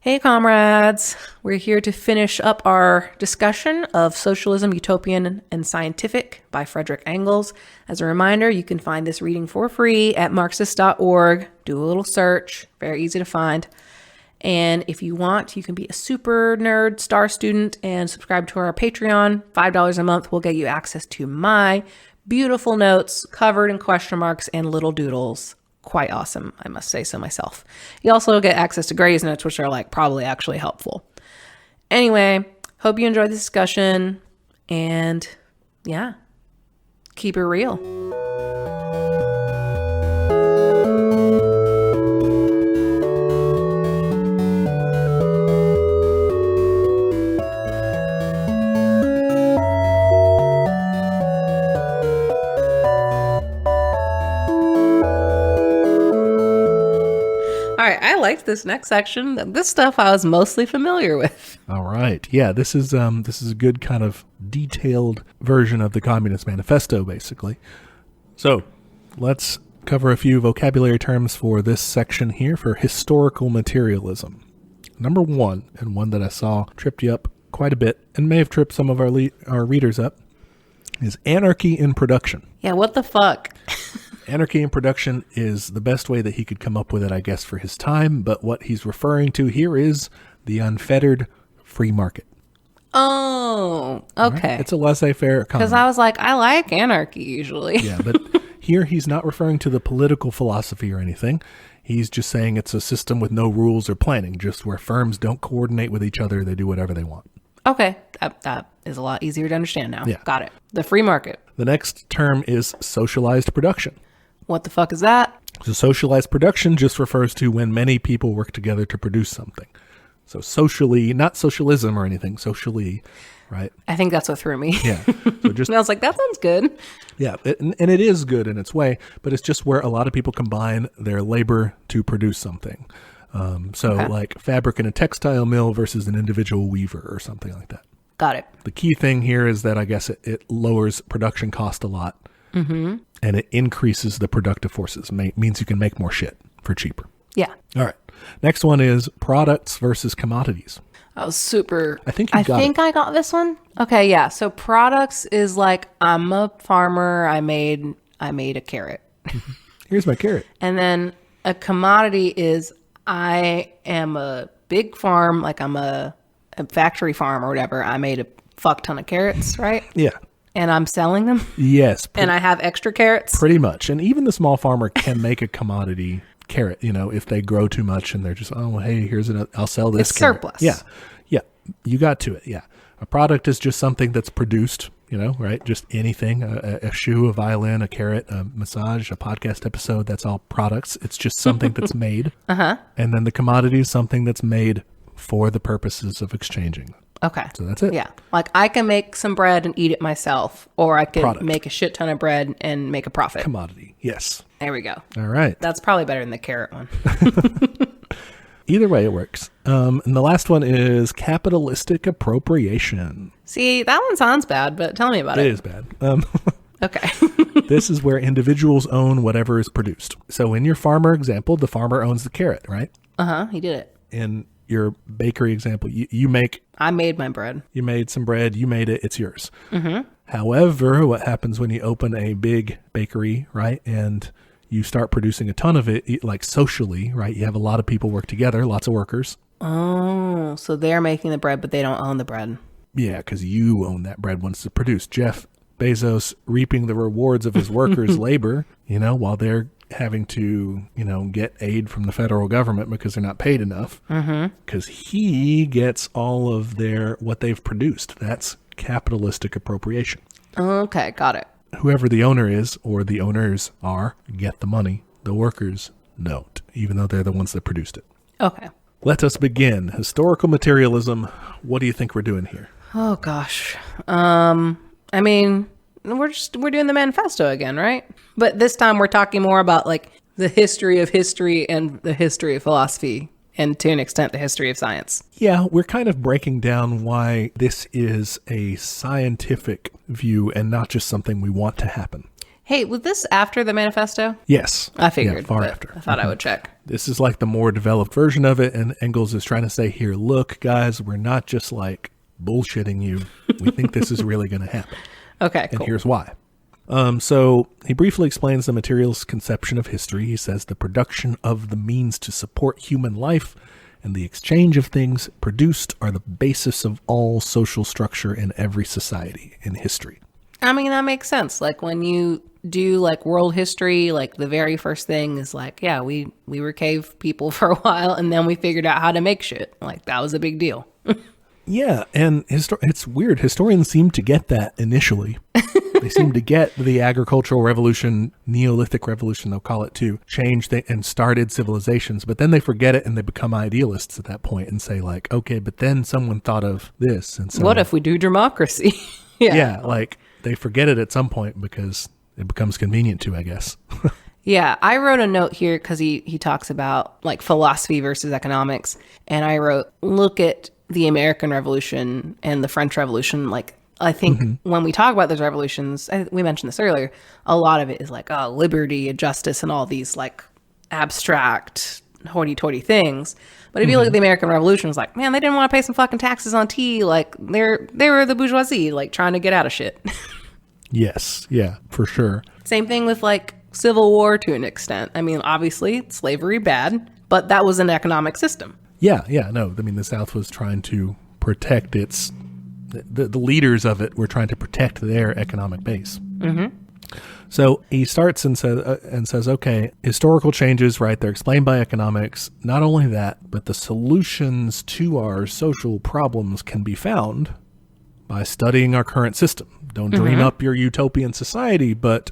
Hey comrades, we're here to finish up our discussion of Socialism, Utopian and Scientific by Friedrich Engels. As a reminder, you can find this reading for free at Marxist.org. Do a little search, very easy to find. And if you want, you can be a super nerd star student and subscribe to our Patreon. $5 a month will get you access to my beautiful notes covered in question marks and little doodles. Quite awesome, I must say so myself. You also get access to Gray's notes, which are probably actually helpful. Anyway, hope you enjoyed the discussion, and yeah, keep it real. All right, I liked this next section. This stuff I was mostly familiar with. All right. Yeah, this is a good kind of detailed version of the Communist Manifesto, basically. So, let's cover a few vocabulary terms for this section here for historical materialism. Number one, and one that I saw tripped you up quite a bit, and may have tripped some of our readers up, is anarchy in production. Yeah, what the fuck? Anarchy in production is the best way that he could come up with it, I guess, for his time. But what he's referring to here is the unfettered free market. Oh, okay. Right? It's a laissez-faire economy. Because I was like, I like anarchy usually. Yeah, but here he's not referring to the political philosophy or anything. He's just saying it's a system with no rules or planning, just where firms don't coordinate with each other. They do whatever they want. Okay, that is a lot easier to understand now. Yeah. Got it. The free market. The next term is socialized production. What the fuck is that? So socialized production just refers to when many people work together to produce something. So socially, not socialism or anything, socially, right? I think that's what threw me. Yeah. So just, And I was like, that sounds good. yeah, and it is good in its way, but it's just where a lot of people combine their labor to produce something. Okay. Like fabric in a textile mill versus an individual weaver or something like that. Got it. The key thing here is that I guess it lowers production cost a lot. Mm-hmm. And it increases the productive forces. Means you can make more shit for cheaper. Yeah. All right. Next one is products versus commodities. I was super. I think I got this one. Okay, yeah. So products is like, I'm a farmer. I made a carrot. Here's my carrot. And then a commodity is I am a big farm, like I'm a factory farm or whatever. I made a fuck ton of carrots, right? Yeah. And I'm selling them. Yes. And I have extra carrots. Pretty much. And even the small farmer can make a commodity carrot, if they grow too much and they're just, oh, hey, I'll sell this carrot. Surplus. Yeah. Yeah. You got to it. Yeah. A product is just something that's produced, right? Just anything, a shoe, a violin, a carrot, a massage, a podcast episode. That's all products. It's just something that's made. Uh-huh. And then the commodity is something that's made for the purposes of exchanging. Okay. So that's it. Yeah. Like I can make some bread and eat it myself, or I could make a shit ton of bread and make a profit. Commodity. Yes. There we go. All right. That's probably better than the carrot one. Either way, it works. And the last one is capitalistic appropriation. See, that one sounds bad, but tell me about it. It is bad. Okay. This is where individuals own whatever is produced. So in your farmer example, the farmer owns the carrot, right? Uh-huh. He did it. In your bakery example, I made my bread. You made some bread. You made it. It's yours. Mm-hmm. However, what happens when you open a big bakery, right, and you start producing a ton of it, like socially, right? You have a lot of people work together, lots of workers. Oh, so they're making the bread, but they don't own the bread. Yeah, because you own that bread once it's produced. Jeff Bezos reaping the rewards of his workers' labor, while they're having to, get aid from the federal government because they're not paid enough. Because he gets all of what they've produced. That's capitalistic appropriation. Okay, got it. Whoever the owner is, or the owners are, get the money. The workers don't, even though they're the ones that produced it. Okay. Let us begin. Historical materialism. What do you think we're doing here? Oh, gosh. I mean, we're doing the manifesto again, right? But this time we're talking more about like the history of history and the history of philosophy, and to an extent the history of science. Yeah, we're kind of breaking down why this is a scientific view and not just something we want to happen. Hey, was this after the manifesto? Yes. I figured. Yeah, far but after. I thought I would check. This is like the more developed version of it, and Engels is trying to say here, look, guys, we're not just like bullshitting you. We think this is really going to happen. Okay, And cool. here's why. So he briefly explains the materialist conception of history. He says the production of the means to support human life and the exchange of things produced are the basis of all social structure in every society in history. I mean, that makes sense. Like when you do like world history, like the very first thing is like, yeah, we were cave people for a while and then we figured out how to make shit. Like that was a big deal. Yeah, and it's weird. Historians seem to get that initially. They seem to get the agricultural revolution, Neolithic revolution, they'll call it too, changed and started civilizations, but then they forget it and they become idealists at that point and say like, okay, but then someone thought of this. And so What if we do democracy? yeah, like they forget it at some point because it becomes convenient to, I guess. Yeah, I wrote a note here because he talks about like philosophy versus economics. And I wrote, look at the American Revolution and the French Revolution. Like, I think when we talk about those revolutions, we mentioned this earlier, a lot of it is like, oh, liberty and justice and all these like abstract hoity-toity things. But if you look at the American Revolution, it's like, man, they didn't want to pay some fucking taxes on tea. Like, they were the bourgeoisie, like trying to get out of shit. Yes, yeah, for sure. Same thing with like Civil War to an extent. I mean, obviously, slavery bad, but that was an economic system. Yeah, no, I mean, the South was trying to protect its, the leaders of it were trying to protect their economic base. So he starts and says, okay, historical changes, right, they're explained by economics. Not only that, but the solutions to our social problems can be found by studying our current system. Don't dream up your utopian society, but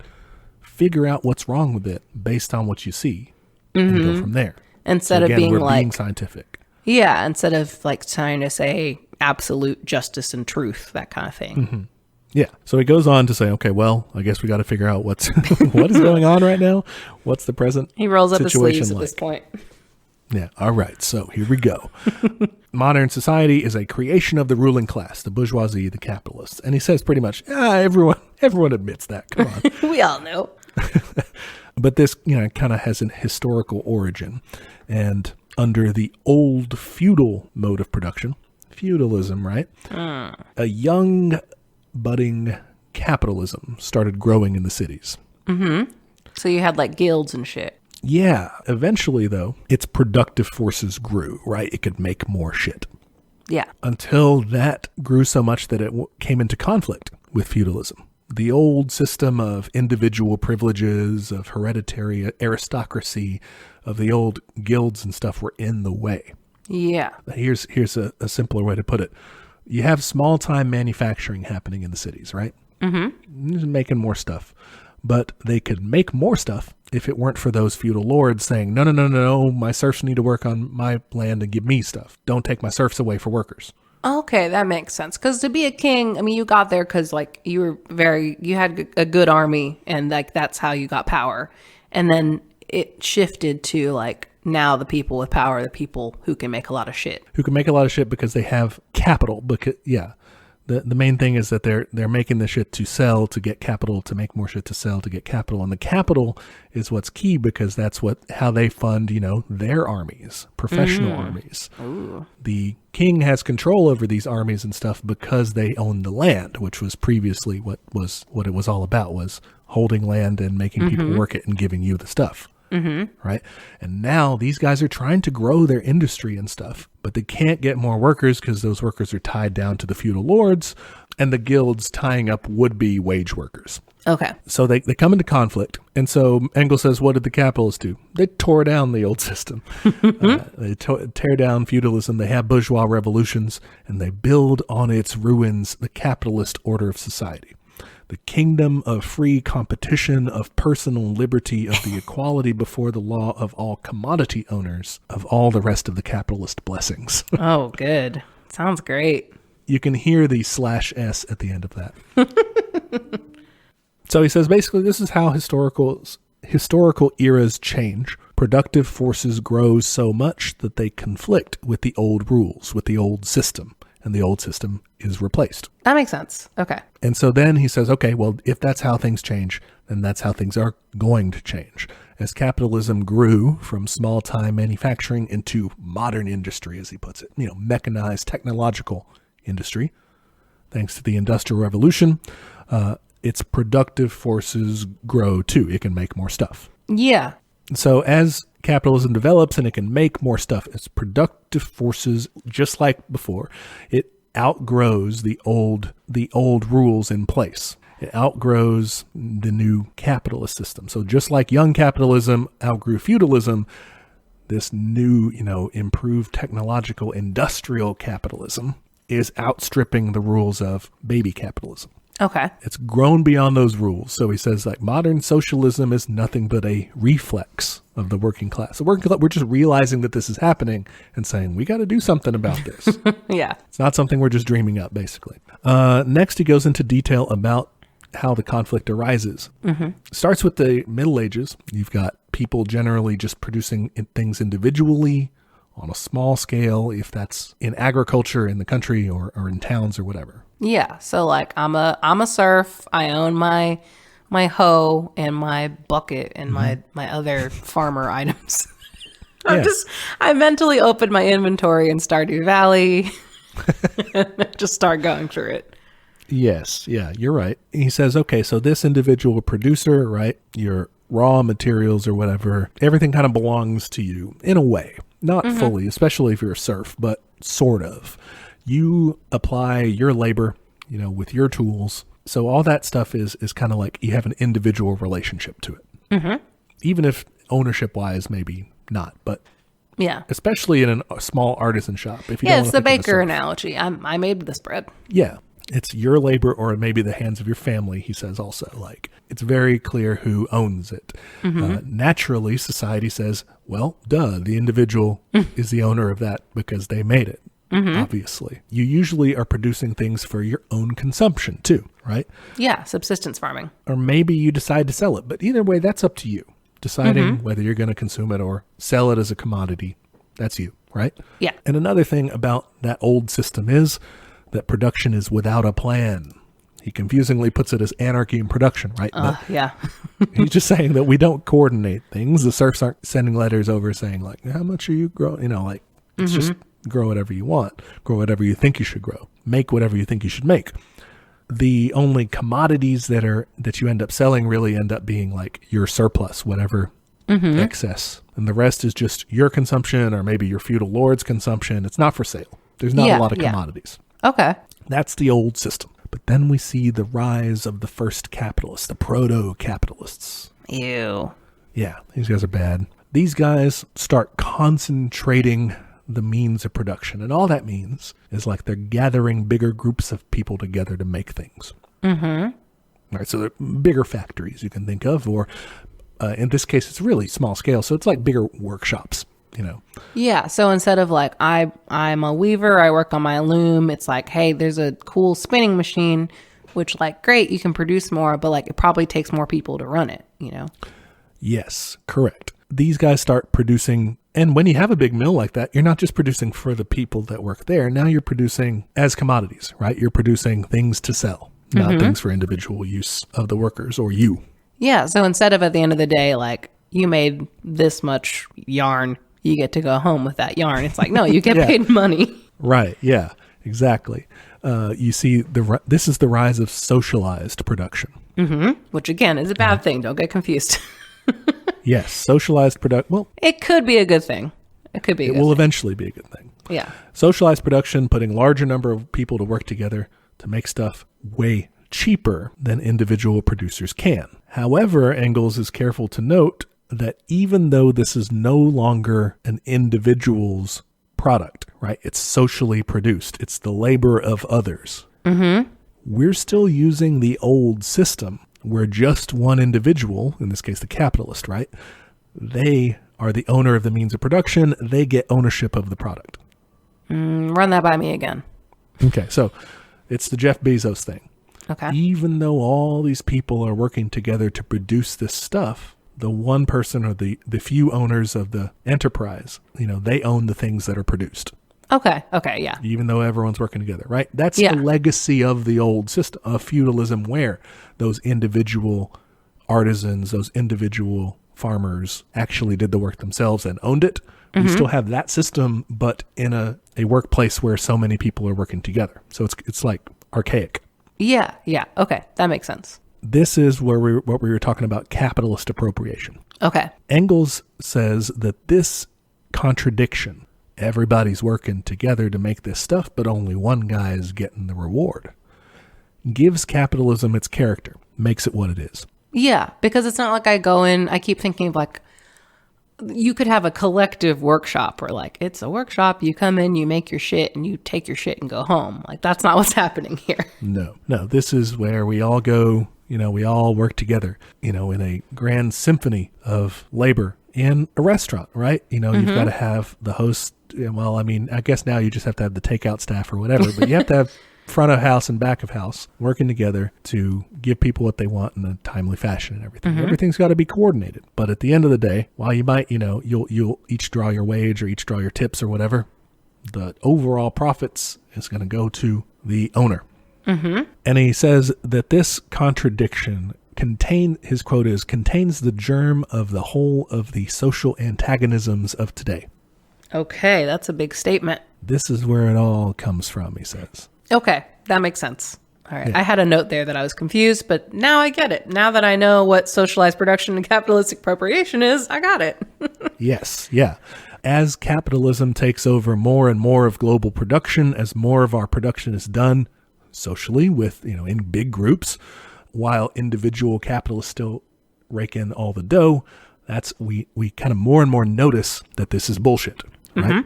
figure out what's wrong with it based on what you see and go from there. Instead So again, of being we're like, being scientific. yeah, instead of like trying to say absolute justice and truth, that kind of thing. Yeah. So he goes on to say, okay, well, I guess we got to figure out what is going on right now. What's the present He rolls up his situation sleeves at like? this point. Yeah. All right. So here we go. Modern society is a creation of the ruling class, the bourgeoisie, the capitalists. And he says pretty much, everyone admits that. Come on. We all know. But this, kind of has an historical origin. And under the old feudal mode of production, feudalism, right? A young, budding capitalism started growing in the cities. So you had like guilds and shit. Yeah. Eventually, though, its productive forces grew, right? It could make more shit. Yeah. Until that grew so much that it came into conflict with feudalism. The old system of individual privileges, of hereditary aristocracy, of the old guilds and stuff were in the way. Yeah. Here's a simpler way to put it. You have small-time manufacturing happening in the cities, right? Just making more stuff. But they could make more stuff if it weren't for those feudal lords saying, no, my serfs need to work on my land and give me stuff. Don't take my serfs away for workers. Okay, that makes sense. Because to be a king, I mean, you got there because like you had a good army and like that's how you got power. And then it shifted to like now the people with power are the people who can make a lot of shit. Who can make a lot of shit because they have capital. Because the main thing is that they're making the shit to sell, to get capital, to make more shit, to sell, to get capital. And the capital is what's key because that's how they fund, their armies, professional armies. Ooh. The king has control over these armies and stuff because they own the land, which was previously what it was all about, was holding land and making people work it and giving you the stuff. Right. And now these guys are trying to grow their industry and stuff, but they can't get more workers because those workers are tied down to the feudal lords and the guilds tying up would-be wage workers. Okay. So they come into conflict. And so Engels says, what did the capitalists do? They tore down the old system. They tear down feudalism. They have bourgeois revolutions and they build on its ruins the capitalist order of society. The kingdom of free competition, of personal liberty, of the equality before the law of all commodity owners, of all the rest of the capitalist blessings. Oh, good. Sounds great. You can hear the /s at the end of that. So he says, basically, this is how historical eras change. Productive forces grow so much that they conflict with the old rules, with the old system. and the old system is replaced. That makes sense. Okay. And so then he says, okay, well, if that's how things change, then that's how things are going to change. As capitalism grew from small-time manufacturing into modern industry, as he puts it, mechanized technological industry, thanks to the Industrial Revolution, its productive forces grow too. It can make more stuff. Yeah. So as capitalism develops and it can make more stuff, its productive forces, just like before, it outgrows the old rules in place. It outgrows the new capitalist system. So just like young capitalism outgrew feudalism, this new, improved technological industrial capitalism is outstripping the rules of baby capitalism. Okay. It's grown beyond those rules. So he says modern socialism is nothing but a reflex of the working class. The working class, we're just realizing that this is happening and saying, we got to do something about this. Yeah. It's not something we're just dreaming up, basically. Next, he goes into detail about how the conflict arises. Starts with the Middle Ages. You've got people generally just producing things individually on a small scale, if that's in agriculture in the country or in towns or whatever. Yeah. So I'm a serf. I own my hoe and my bucket and my other farmer items. I mentally opened my inventory in Stardew Valley and just start going through it. Yes. Yeah, you're right. He says, okay, so this individual producer, right, your raw materials or whatever, everything kind of belongs to you in a way. Not fully, especially if you're a serf, but sort of. You apply your labor, with your tools. So all that stuff is kind of like you have an individual relationship to it. Even if ownership-wise, maybe not, but yeah, especially in a small artisan shop. If you don't it's the baker analogy. I made this bread. Yeah, it's your labor or maybe the hands of your family, he says also. It's very clear who owns it. Naturally, society says, well, duh, the individual is the owner of that because they made it, obviously. You usually are producing things for your own consumption too, right? Yeah, subsistence farming. Or maybe you decide to sell it, but either way, that's up to you. Deciding whether you're going to consume it or sell it as a commodity, that's you, right? Yeah. And another thing about that old system is that production is without a plan. He confusingly puts it as anarchy in production, right? Yeah. He's just saying that we don't coordinate things. The serfs aren't sending letters over saying how much are you growing? It's just grow whatever you want, grow whatever you think you should grow, make whatever you think you should make. The only commodities that you end up selling really end up being your surplus, whatever excess. And the rest is just your consumption or maybe your feudal lord's consumption. It's not for sale. There's not a lot of commodities. Okay. That's the old system. But then we see the rise of the first capitalists, the proto-capitalists. Ew. Yeah, these guys are bad. These guys start concentrating the means of production. And all that means is they're gathering bigger groups of people together to make things. All right, so they're bigger factories you can think of, or in this case, it's really small scale. So it's bigger workshops. Yeah. So instead of I'm a weaver, I work on my loom. It's hey, there's a cool spinning machine, which great, you can produce more, but it probably takes more people to run it, Yes, correct. These guys start producing. And when you have a big mill like that, you're not just producing for the people that work there. Now you're producing as commodities, right? You're producing things to sell, not things for individual use of the workers or you. Yeah. So instead of at the end of the day, you made this much yarn, you get to go home with that yarn. It's no, you get paid money. Right. Yeah, exactly. You see, this is the rise of socialized production. Which again is a bad thing. Don't get confused. Yes, socialized production. Well, it could be a good thing. It will eventually be a good thing. Yeah. Socialized production, putting larger number of people to work together to make stuff way cheaper than individual producers can. However, Engels is careful to note that even though this is no longer an individual's product, right? It's socially produced. It's the labor of others. We're still using the old system where just one individual, in this case the capitalist, right? They are the owner of the means of production. They get ownership of the product. Run that by me again. Okay, so it's the Jeff Bezos thing. Okay. Even though all these people are working together to produce this stuff, the one person or the few owners of the enterprise, they own the things that are produced. Okay. Okay. Yeah. even though everyone's working together, right? That's Yeah. the legacy of the old system of feudalism, where those individual artisans, those individual farmers actually did the work themselves and owned it. We still have that system, but in a workplace where so many people are working together. So it's like archaic. Yeah. Yeah. Okay. That makes sense. This is where what we were talking about, capitalist appropriation. Okay. Engels says that this contradiction, everybody's working together to make this stuff, but only one guy is getting the reward, gives capitalism its character, makes it what it is. Yeah. Because it's not like I go in, I keep thinking of like, you could have a collective workshop where like, it's a workshop, you come in, you make your shit and you take your shit and go home. Like that's not what's happening here. No, this is where we all go, we all work together, in a grand symphony of labor in a restaurant, right? You've got to have the host. Well, I mean, I guess now you just have to have the takeout staff or whatever, but you have to have front of house and back of house working together to give people what they want in a timely fashion and everything. Everything's got to be coordinated. But at the end of the day, while you might, you'll each draw your wage or each draw your tips or whatever, the overall profits is going to go to the owner. And he says that this contradiction his quote is, contains the germ of the whole of the social antagonisms of today. Okay. That's a big statement. This is where it all comes from, he says. Okay. That makes sense. All right. Yeah. I had a note there that I was confused, but now I get it. Now that I know what socialized production and capitalistic appropriation is, I got it. Yes. Yeah. As capitalism takes over more and more of global production, as more of our production is done socially with, in big groups, while individual capitalists still rake in all the dough, we kind of more and more notice that this is bullshit, right?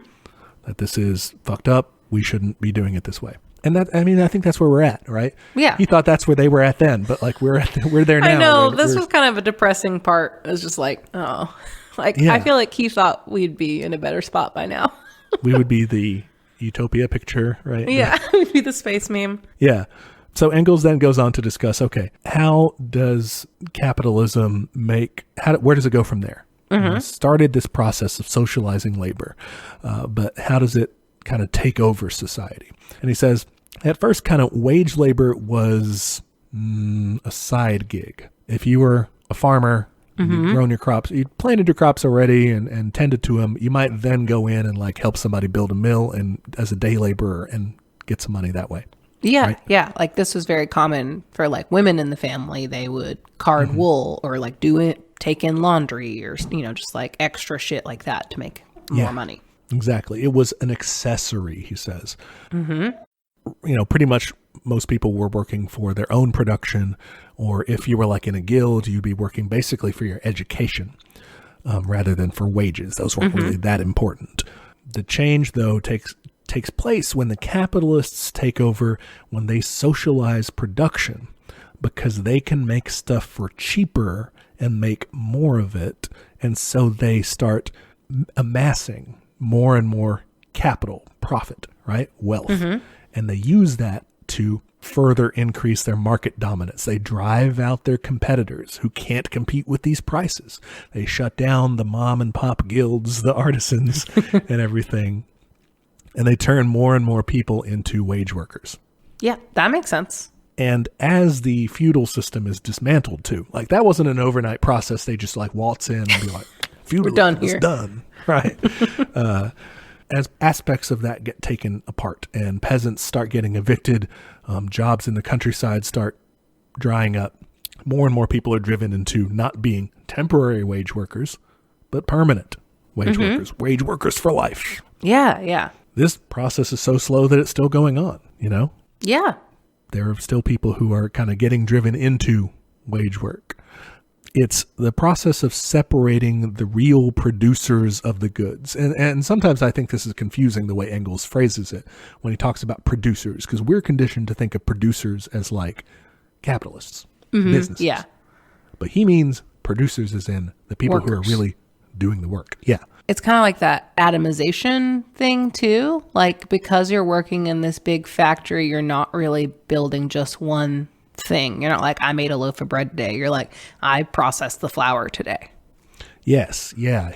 That this is fucked up. We shouldn't be doing it this way. And I think that's where we're at, right? Yeah. He thought that's where they were at then, but like we're there now. I know. This was kind of a depressing part. It was just like, oh, like Yeah. I feel like he thought we'd be in a better spot by now. We would be the utopia picture, right? Yeah. We'd be the space meme. Yeah. So Engels then goes on to discuss, okay, how does capitalism where does it go from there? It started this process of socializing labor, but how does it kind of take over society? And he says, at first, kind of wage labor was a side gig. If you were a farmer, you'd grown your crops, you'd planted your crops already and tended to them, you might then go in and like help somebody build a mill and as a day laborer and get some money that way. Yeah. Right? Yeah. Like this was very common for like women in the family. They would card wool or like take in laundry or, just like extra shit like that to make more money. Exactly. It was an accessory, he says. Pretty much most people were working for their own production, or if you were like in a guild, you'd be working basically for your education rather than for wages. Those weren't really that important. The change, though, takes place when the capitalists take over, when they socialize production, because they can make stuff for cheaper and make more of it. And so they start amassing more and more capital, profit, right? Wealth. And they use that to further increase their market dominance. They drive out their competitors who can't compete with these prices. They shut down the mom and pop guilds, the artisans and everything. And they turn more and more people into wage workers. Yeah, that makes sense. And as the feudal system is dismantled too, like that wasn't an overnight process. They just like waltz in and be like, feudalism is done. Right. As aspects of that get taken apart and peasants start getting evicted, jobs in the countryside start drying up, more and more people are driven into not being temporary wage workers, but permanent wage wage workers for life. Yeah, yeah. This process is so slow that it's still going on, Yeah. There are still people who are kind of getting driven into wage work. It's the process of separating the real producers of the goods. And sometimes I think this is confusing the way Engels phrases it when he talks about producers, because we're conditioned to think of producers as like capitalists, businesses. Yeah. But he means producers as in the people who are Workers. really doing the work. Yeah. It's kind of like that atomization thing too. Like because you're working in this big factory, you're not really building just one thing. You're not like, I made a loaf of bread today. You're like, I processed the flour today. Yes, yeah.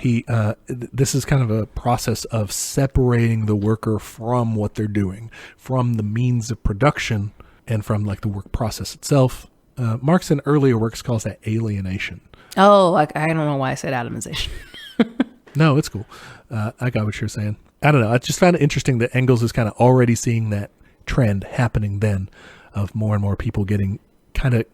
This is kind of a process of separating the worker from what they're doing, from the means of production, and from like the work process itself. Marx in earlier works calls that alienation. Oh, like I don't know why I said atomization. No, it's cool. I got what you're saying. I don't know. I just found it interesting that Engels is kind of already seeing that trend happening then of more and more people getting kind of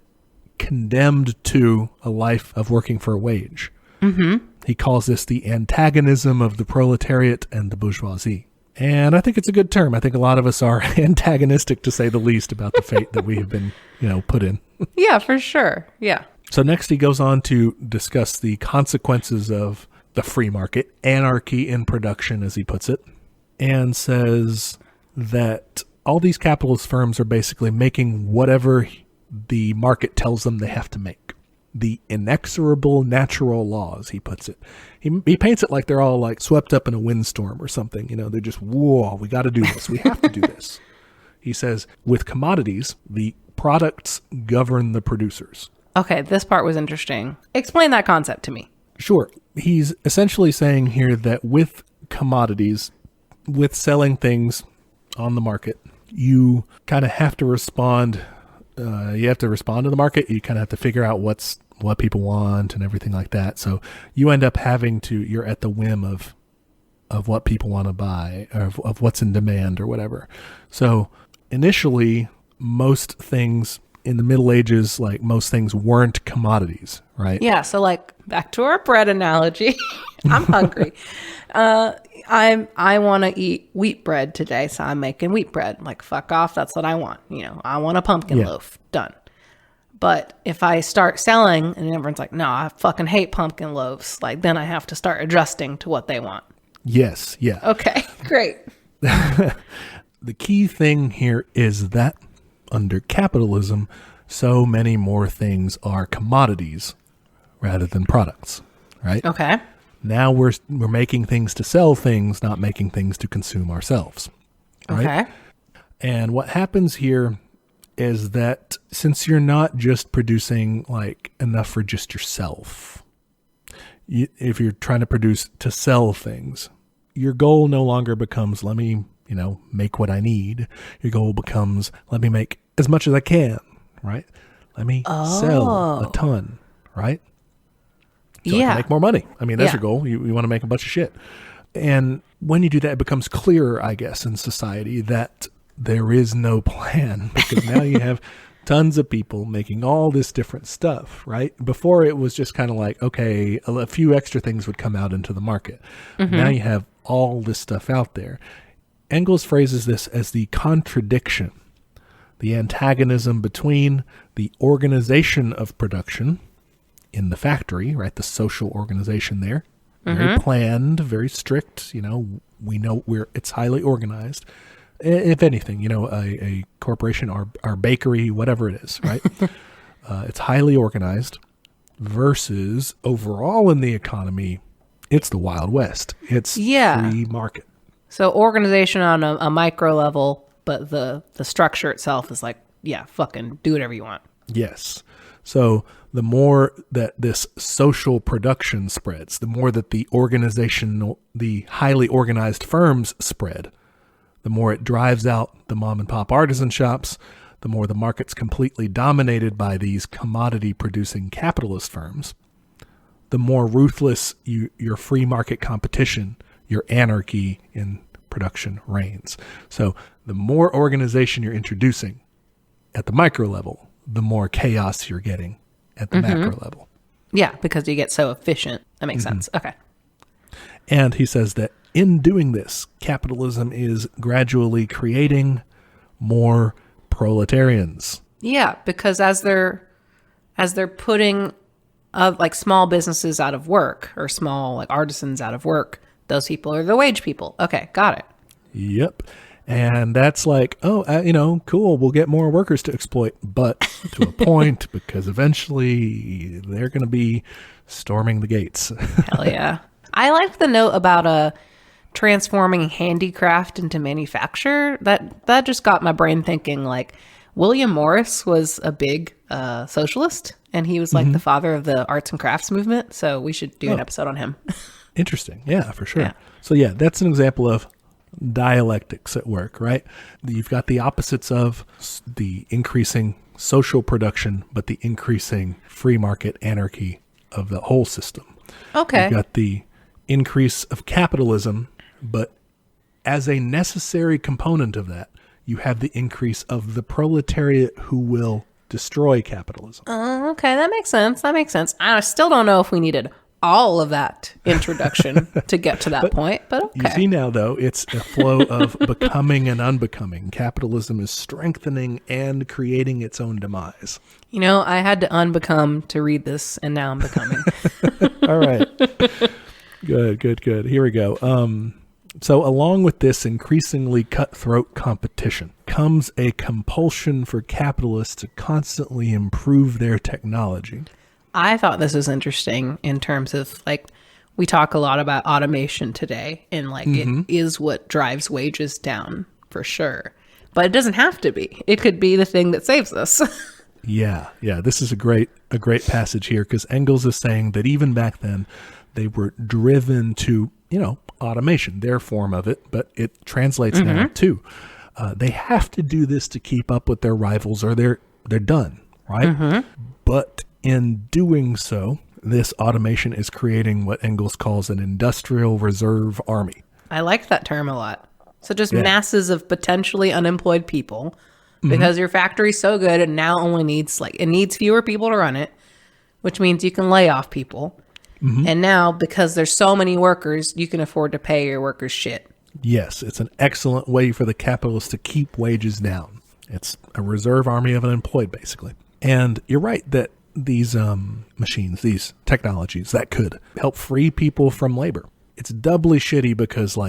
condemned to a life of working for a wage. Mm-hmm. He calls this the antagonism of the proletariat and the bourgeoisie. And I think it's a good term. I think a lot of us are antagonistic, to say the least, about the fate that we have been, put in. Yeah, for sure. Yeah. So next he goes on to discuss the consequences of the free market, anarchy in production, as he puts it, and says that all these capitalist firms are basically making whatever the market tells them they have to make. The inexorable natural laws, he puts it. He paints it like they're all like swept up in a windstorm or something. They're just, whoa, we got to do this. We have to do this. He says, with commodities, the products govern the producers. Okay, this part was interesting. Explain that concept to me. Sure. He's essentially saying here that with commodities, with selling things on the market, you kind of have to respond. You have to respond to the market. You kind of have to figure out what people want and everything like that. So you end up you're at the whim of what people want to buy, or of what's in demand or whatever. So initially, most things in the Middle Ages, like most things, weren't commodities, right? Yeah. So like back to our bread analogy. I'm hungry. I want to eat wheat bread today, so I'm making wheat bread. Like, fuck off. That's what I want. I want a pumpkin loaf. Done. But if I start selling and everyone's like, no, I fucking hate pumpkin loaves, like then I have to start adjusting to what they want. Yes. Yeah. Okay, great. The key thing here is that under capitalism, so many more things are commodities rather than products, right? Okay. Now we're making things to sell things, not making things to consume ourselves. Right? Okay. And what happens here is that since you're not just producing like enough for just yourself, if you're trying to produce to sell things, your goal no longer becomes, let me, make what I need. Your goal becomes, let me make as much as I can, right? Let me sell a ton, right? So I can make more money. I mean, that's your goal. You want to make a bunch of shit. And when you do that, it becomes clearer, I guess, in society that there is no plan, because now you have tons of people making all this different stuff, right? Before it was just kind of like, okay, a few extra things would come out into the market. Mm-hmm. Now you have all this stuff out there. Engels phrases this as the contradiction, the antagonism between the organization of production in the factory, right? The social organization there, very planned, very strict. We know it's highly organized. If anything, a corporation or bakery, whatever it is, right? It's highly organized versus overall in the economy, it's the Wild West. It's free market. So organization on a micro level, but the structure itself is like, fucking do whatever you want. Yes. So the more that this social production spreads, the more that the highly organized firms spread, the more it drives out the mom and pop artisan shops, the more the market's completely dominated by these commodity producing capitalist firms, the more ruthless your free market competition, your anarchy in production reigns. So the more organization you're introducing at the micro level, the more chaos you're getting at the macro level. Yeah, because you get so efficient. That makes sense. Okay. And he says that in doing this, capitalism is gradually creating more proletarians. Yeah, because as they're putting like small businesses out of work, or small like artisans out of work, those people are the wage people. Okay, got it. Yep. And that's like, cool, we'll get more workers to exploit, but to a point, because eventually they're going to be storming the gates. Hell yeah. I liked the note about transforming handicraft into manufacture. That just got my brain thinking, like, William Morris was a big socialist, and he was like the father of the arts and crafts movement. So we should do an episode on him. Interesting. Yeah, for sure. Yeah. So yeah, that's an example of dialectics at work, right? You've got the opposites of the increasing social production, but the increasing free market anarchy of the whole system. Okay. You've got the increase of capitalism, but as a necessary component of that, you have the increase of the proletariat who will destroy capitalism. Okay, that makes sense. I still don't know if we needed all of that introduction to get to that point, but okay. You see now, though, it's a flow of becoming and unbecoming. Capitalism is strengthening and creating its own demise. You know, I had to unbecome to read this, and now I'm becoming. All right. Good. Here we go. So along with this increasingly cutthroat competition comes a compulsion for capitalists to constantly improve their technology. I thought this was interesting in terms of, like, we talk a lot about automation today, and like it is what drives wages down for sure. But it doesn't have to be. It could be the thing that saves us. Yeah. This is a great passage here, because Engels is saying that even back then they were driven to, automation, their form of it, but it translates now too. They have to do this to keep up with their rivals, or they're done, right? But in doing so, this automation is creating what Engels calls an industrial reserve army. I like that term a lot. So just masses of potentially unemployed people, because your factory's so good and now only needs it needs fewer people to run it, which means you can lay off people. And now, because there's so many workers, you can afford to pay your workers shit. Yes, it's an excellent way for the capitalists to keep wages down. It's a reserve army of unemployed, basically. And you're right that these machines, these technologies that could help free people from labor. It's doubly shitty because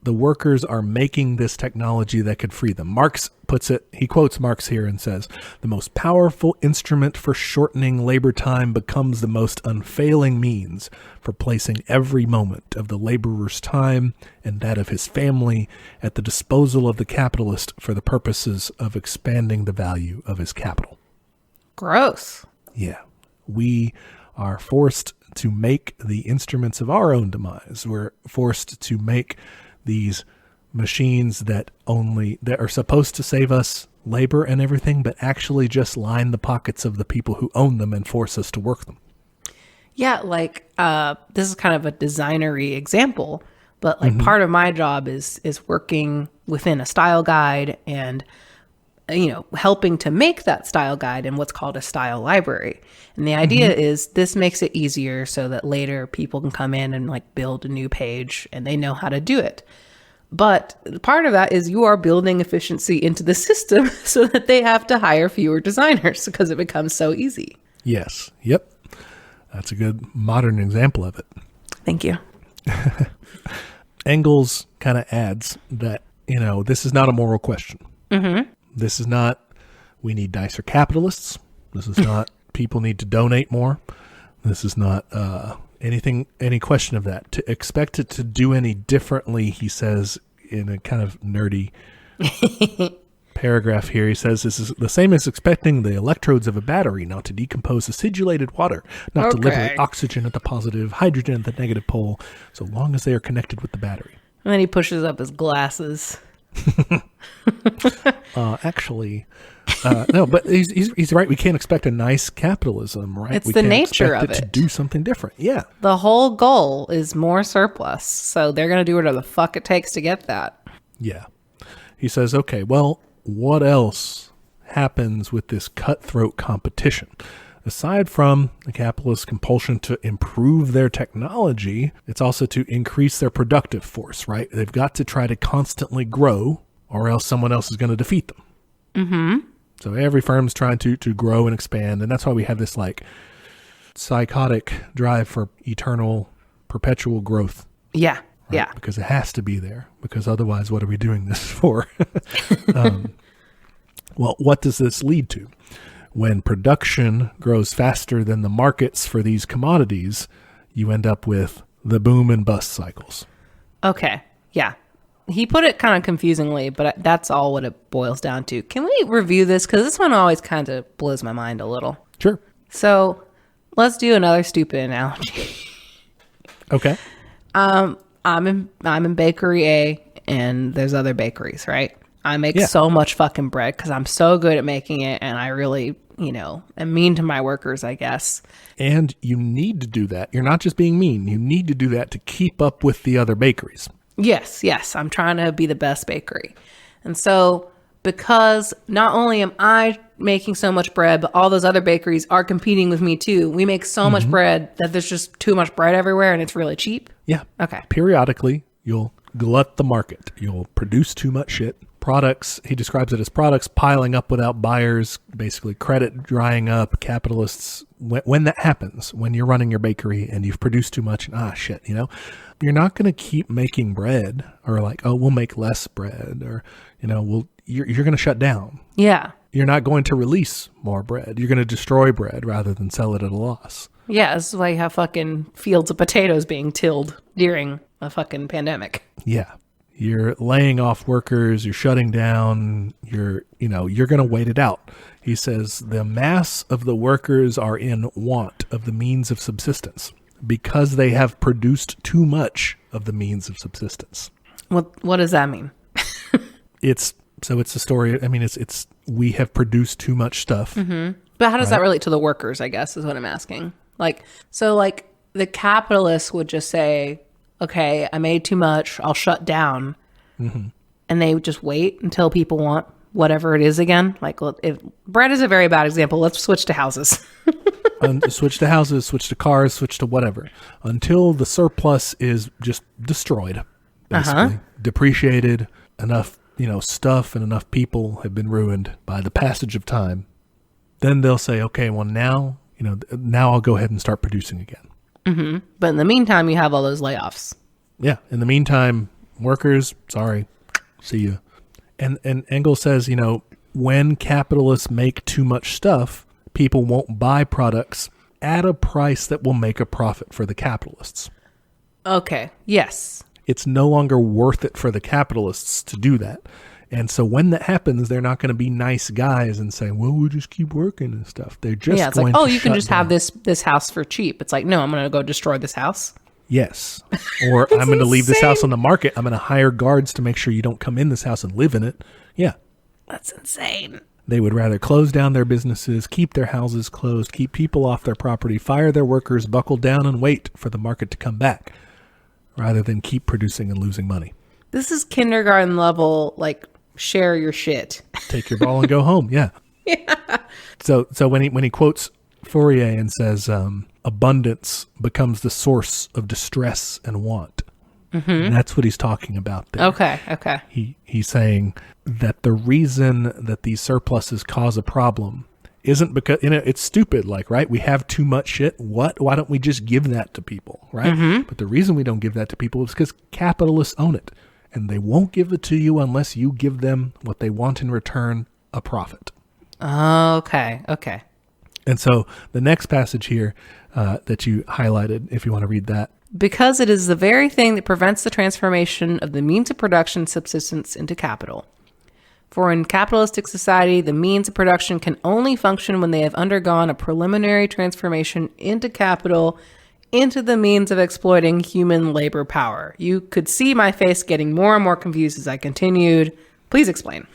the workers are making this technology that could free them. Marx puts it, he quotes Marx here and says, "The most powerful instrument for shortening labor time becomes the most unfailing means for placing every moment of the laborer's time and that of his family at the disposal of the capitalist for the purposes of expanding the value of his capital." Gross. Yeah. We are forced to make the instruments of our own demise. We're forced to make these machines that are supposed to save us labor and everything, but actually just line the pockets of the people who own them and force us to work them. Yeah, this is kind of a designery example, but part of my job is working within a style guide and helping to make that style guide in what's called a style library. And the idea is this makes it easier so that later people can come in and build a new page and they know how to do it. But part of that is you are building efficiency into the system so that they have to hire fewer designers because it becomes so easy. Yes. Yep. That's a good modern example of it. Thank you. Engels kind of adds that, this is not a moral question. This is not, we need nicer capitalists. This is not, people need to donate more. This is not any question of that. To expect it to do any differently, he says in a kind of nerdy paragraph here, he says, this is the same as expecting the electrodes of a battery not to decompose acidulated water, not to liberate oxygen at the positive, hydrogen at the negative pole, so long as they are connected with the battery. And then he pushes up his glasses. No, but he's right. We can't expect a nice capitalism, right? It's we the can't nature expect of it it to do something different. Yeah. The whole goal is more surplus, so they're going to do whatever the fuck it takes to get that. Yeah. He says, okay, well, what else happens with this cutthroat competition? Aside from the capitalist compulsion to improve their technology, it's also to increase their productive force, right? They've got to try to constantly grow, or else someone else is going to defeat them. So every firm's trying to grow and expand, and that's why we have this psychotic drive for eternal, perpetual growth. Yeah, right? yeah. Because it has to be there, because otherwise what are we doing this for? Well, what does this lead to? When production grows faster than the markets for these commodities, you end up with the boom and bust cycles. Okay, yeah. he put it kind of confusingly, but that's all what it boils down to. Can we review this? Because this one always kind of blows my mind a little. Sure. So let's do another stupid analogy. Okay. I'm in bakery A, and there's other bakeries, right? I make so much fucking bread because I'm so good at making it, and I really, am mean to my workers, I guess. And you need to do that. You're not just being mean. You need to do that to keep up with the other bakeries. Yes. I'm trying to be the best bakery. And so because not only am I making so much bread, but all those other bakeries are competing with me too. We make so much bread that there's just too much bread everywhere and it's really cheap. Yeah. Okay. Periodically, you'll glut the market. You'll produce too much shit. Products, he describes it as products piling up without buyers, basically credit drying up, capitalists. When that happens, when you're running your bakery and you've produced too much, you're not going to keep making bread or like, oh, we'll make less bread or, you're going to shut down. Yeah. You're not going to release more bread. You're going to destroy bread rather than sell it at a loss. Yeah, this is why you have fucking fields of potatoes being tilled during a fucking pandemic. Yeah. You're laying off workers, you're shutting down, you're going to wait it out. He says the mass of the workers are in want of the means of subsistence because they have produced too much of the means of subsistence. What does that mean? It's a story. I mean, it's we have produced too much stuff. Mm-hmm. But how does that relate to the workers, I guess, is what I'm asking. So the capitalists would just say, okay, I made too much, I'll shut down. Mm-hmm. And they would just wait until people want whatever it is again. Like, if bread is a very bad example, let's switch to houses. Switch to houses, switch to cars, switch to whatever. Until the surplus is just destroyed, basically. Depreciated, enough, stuff and enough people have been ruined by the passage of time. Then they'll say, okay, well now I'll go ahead and start producing again. Mm-hmm. But in the meantime, you have all those layoffs. Yeah. In the meantime, workers, sorry, see you. And Engels says, when capitalists make too much stuff, people won't buy products at a price that will make a profit for the capitalists. Okay. Yes. It's no longer worth it for the capitalists to do that. And so when that happens, they're not going to be nice guys and say, well, we'll just keep working and stuff. They're just it's going like, oh, to you can just down. have this house for cheap. It's like, no, I'm going to go destroy this house. Yes. Or I'm going to leave this house on the market. I'm going to hire guards to make sure you don't come in this house and live in it. Yeah. That's insane. They would rather close down their businesses, keep their houses closed, keep people off their property, fire their workers, buckle down and wait for the market to come back, rather than keep producing and losing money. This is kindergarten level, share your shit. Take your ball and go home. Yeah. Yeah. So when he quotes Fourier and says, abundance becomes the source of distress and want. Mm-hmm. That's what he's talking about there. Okay. He's saying that the reason that these surpluses cause a problem isn't because, it's stupid, right? We have too much shit. Why don't we just give that to people, right? Mm-hmm. But the reason we don't give that to people is because capitalists own it. And they won't give it to you unless you give them what they want in return, a profit. Okay. And so the next passage here that you highlighted, if you want to read that. Because it is the very thing that prevents the transformation of the means of production subsistence into capital. For in capitalistic society, the means of production can only function when they have undergone a preliminary transformation into capital, into the means of exploiting human labor power. You could see my face getting more and more confused as I continued. Please explain.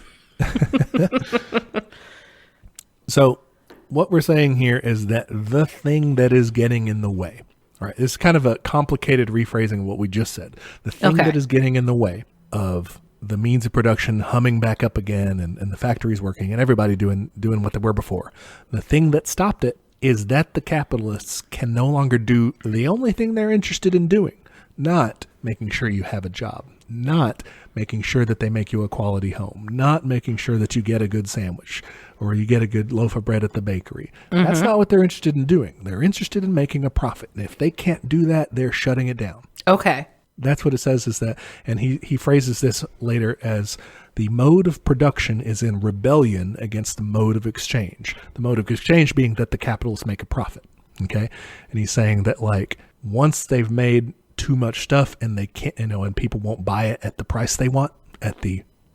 So what we're saying here is that the thing that is getting in the way, right? It's kind of a complicated rephrasing of what we just said. The thing that is getting in the way of the means of production humming back up again and the factories working and everybody doing what they were before. The thing that stopped it is that the capitalists can no longer do the only thing they're interested in doing, not making sure you have a job, not making sure that they make you a quality home, not making sure that you get a good sandwich or you get a good loaf of bread at the bakery. Mm-hmm. That's not what they're interested in doing. They're interested in making a profit. And if they can't do that, they're shutting it down. Okay. That's what it says is that, and he phrases this later as the mode of production is in rebellion against the mode of exchange. The mode of exchange being that the capitalists make a profit. Okay. And he's saying that once they've made too much stuff and they can't, and people won't buy it at the price they want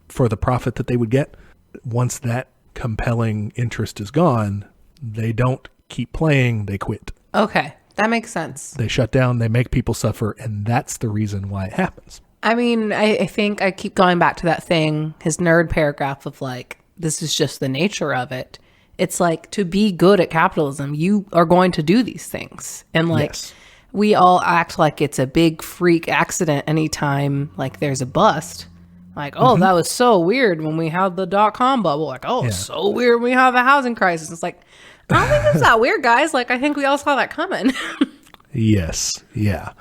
for the profit that they would get. Once that compelling interest is gone, they don't keep playing, they quit. Okay, that makes sense. They shut down, they make people suffer, and that's the reason why it happens. I mean, I think I keep going back to that thing, his nerd paragraph of like, this is just the nature of it. It's like, to be good at capitalism, you are going to do these things. And like, Yes. we all act like it's a big freak accident anytime like there's a bust. Like, oh, that was so weird when we had the .com bubble. Like, oh, it's so weird when we have a housing crisis. It's like, I don't think it's that weird, guys. Like, I think we all saw that coming. Yes. Yeah.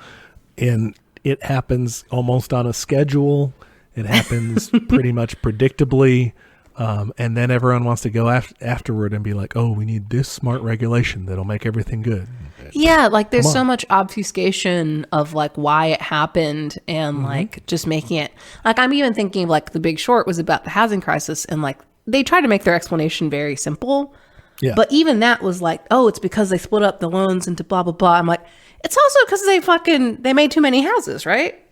And it happens almost on a schedule. It happens pretty much predictably. And then everyone wants to go afterward and be like, oh, we need this smart regulation that'll make everything good. Yeah, like there's so much obfuscation of like why it happened and like just making it like, I'm even thinking of like The Big Short was about the housing crisis, and like they tried to make their explanation very simple. Yeah. But even that was like, oh, it's because they split up the loans into blah, blah, blah. I'm like, it's also because they made too many houses, right?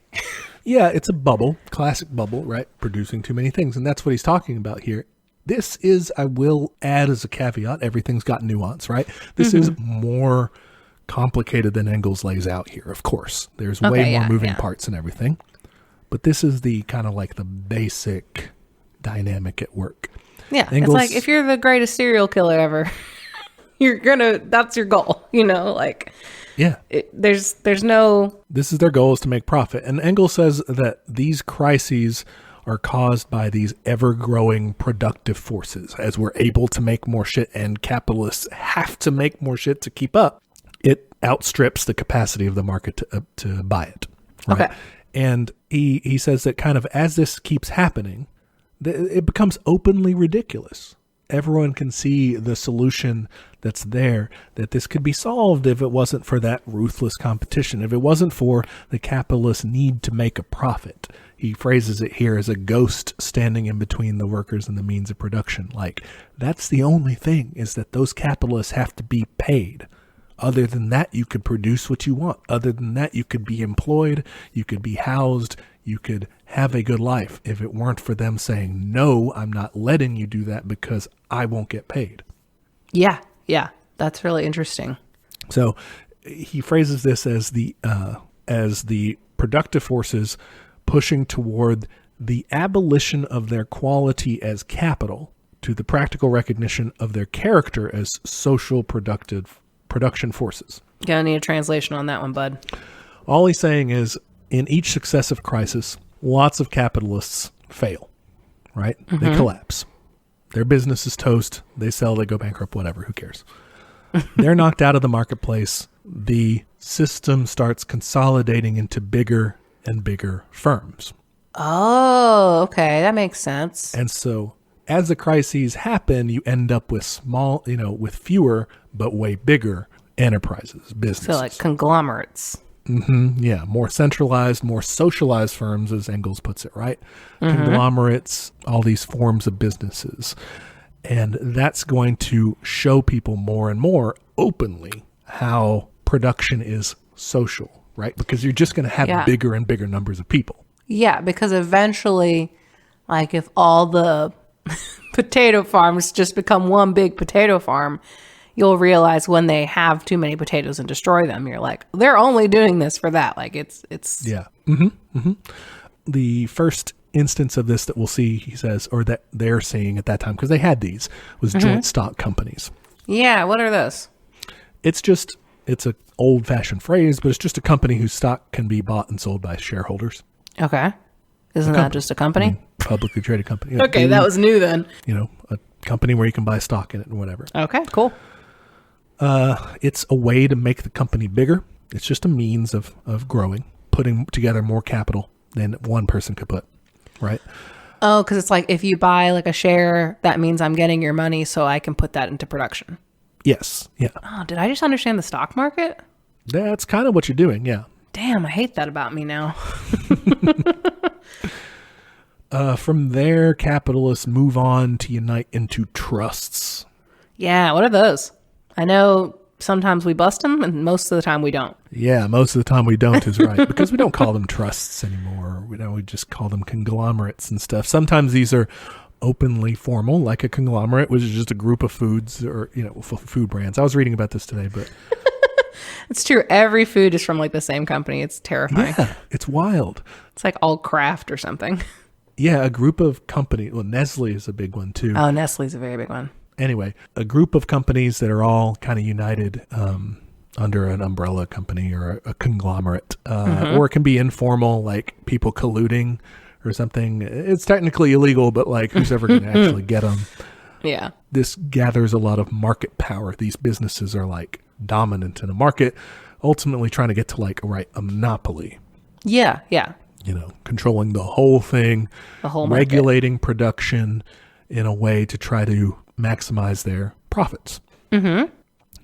Yeah, it's a bubble, classic bubble, right? Producing too many things. And that's what he's talking about here. This is, I will add as a caveat, everything's got nuance, right? This is more complicated than Engels lays out here, of course. There's way more moving parts and everything. But this is the kind of like the basic dynamic at work. Yeah, Engels, it's like if you're the greatest serial killer ever, that's your goal, like... Yeah. There's no... This is their goal, is to make profit. And Engels says that these crises are caused by these ever-growing productive forces. As we're able to make more shit and capitalists have to make more shit to keep up, it outstrips the capacity of the market to buy it. Right? Okay. And he says that kind of as this keeps happening, it becomes openly ridiculous. Everyone can see the solution that's there, that this could be solved if it wasn't for that ruthless competition, if it wasn't for the capitalist need to make a profit. He phrases it here as a ghost standing in between the workers and the means of production. Like, that's the only thing, is that those capitalists have to be paid. Other than that, you could produce what you want. Other than that, you could be employed, you could be housed, you could have a good life if it weren't for them saying, no, I'm not letting you do that because I won't get paid. Yeah, that's really interesting. So he phrases this as the productive forces pushing toward the abolition of their quality as capital to the practical recognition of their character as social production forces. Gonna need a translation on that one, bud. All he's saying is, in each successive crisis, lots of capitalists fail, right? They collapse. Their business is toast. They sell, they go bankrupt, whatever. Who cares? They're knocked out of the marketplace. The system starts consolidating into bigger and bigger firms. Oh, okay. That makes sense. And so as the crises happen, you end up with small, with fewer but way bigger enterprises, businesses. So like conglomerates. Yeah, more centralized, more socialized firms, as Engels puts it, right? Conglomerates, all these forms of businesses. And that's going to show people more and more openly how production is social, right? Because you're just going to have bigger and bigger numbers of people. Yeah, because eventually, like if all the potato farms just become one big potato farm, you'll realize when they have too many potatoes and destroy them, you're like, they're only doing this for that. Like it's. Yeah. The first instance of this that we'll see, he says, or that they're seeing at that time, because they had these, was joint stock companies. Yeah. What are those? It's an old fashioned phrase, but it's just a company whose stock can be bought and sold by shareholders. Okay. Isn't that just a company? Publicly traded company. Okay. That was new then. A company where you can buy stock in it and whatever. Okay, cool. It's a way to make the company bigger. It's just a means of growing, putting together more capital than one person could put, right? Oh, because it's like if you buy like a share, that means I'm getting your money so I can put that into production. Yes, yeah. Oh, did I just understand the stock market? That's kind of what you're doing, yeah. Damn, I hate that about me now. From there, capitalists move on to unite into trusts. Yeah, what are those? I know sometimes we bust them, and most of the time we don't. Yeah, most of the time we don't is right, because we don't call them trusts anymore. We just call them conglomerates and stuff. Sometimes these are openly formal, like a conglomerate, which is just a group of foods or food brands. I was reading about this today, but It's true. Every food is from like the same company. It's terrifying. yeah, it's wild. It's like all Kraft or something. Yeah, a group of companies. Well, Nestle is a big one too. Oh, Nestle's a very big one. Anyway, a group of companies that are all kind of united under an umbrella company or a conglomerate, or it can be informal, like people colluding or something. It's technically illegal, but like who's ever going to actually get them? Yeah. This gathers a lot of market power. These businesses are like dominant in a market, ultimately trying to get to like a monopoly. Yeah. Yeah. Controlling the whole thing, The whole market. regulating production in a way to try to maximize their profits. Mm-hmm.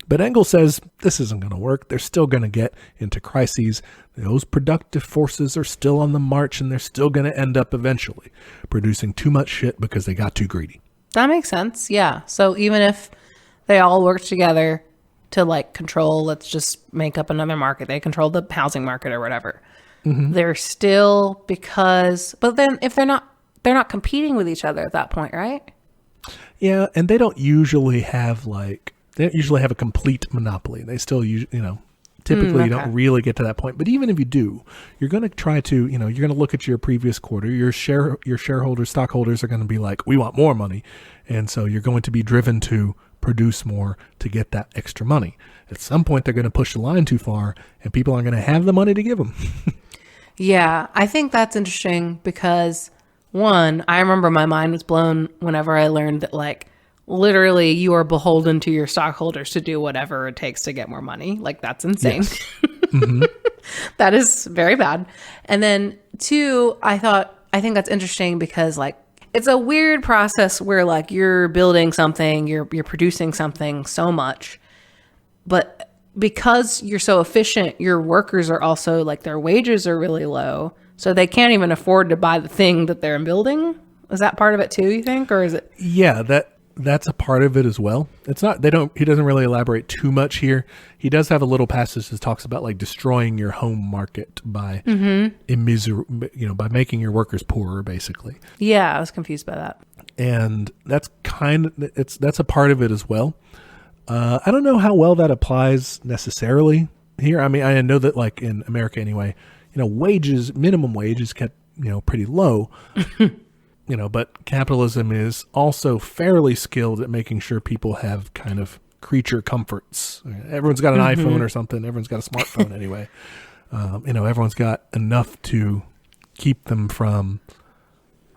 But Engels says this isn't going to work. They're still going to get into crises. Those productive forces are still on the march, and they're still going to end up eventually producing too much shit because they got too greedy. That makes sense. Yeah. So even if they all work together to like control, let's just make up another market. They control the housing market or whatever. Mm-hmm. They're still but then if they're not competing with each other at that point, right? Yeah, and they don't usually have a complete monopoly. They still typically you don't really get to that point. But even if you do, you're going to try to, you're going to look at your previous quarter. Your shareholders, stockholders are going to be like, we want more money. And so you're going to be driven to produce more to get that extra money. At some point, they're going to push the line too far, and people aren't going to have the money to give them. Yeah, I think that's interesting because, one, I remember my mind was blown whenever I learned that, like, literally you are beholden to your stockholders to do whatever it takes to get more money. Like, that's insane. Yes. Mm-hmm. That is very bad. And then, two, I think that's interesting because, like, it's a weird process where, like, you're building something, you're producing something so much, but because you're so efficient, your workers are also like their wages are really low. So they can't even afford to buy the thing that they're building. Is that part of it too, you think? Or is it? Yeah, that's a part of it as well. It's not, he doesn't really elaborate too much here. He does have a little passage that talks about like destroying your home market by, by making your workers poorer, basically. Yeah, I was confused by that. And that's a part of it as well. I don't know how well that applies necessarily here. I mean, I know that like in America anyway, minimum wage is kept, pretty low, but capitalism is also fairly skilled at making sure people have kind of creature comforts. Everyone's got an iPhone or something. Everyone's got a smartphone anyway. Everyone's got enough to keep them from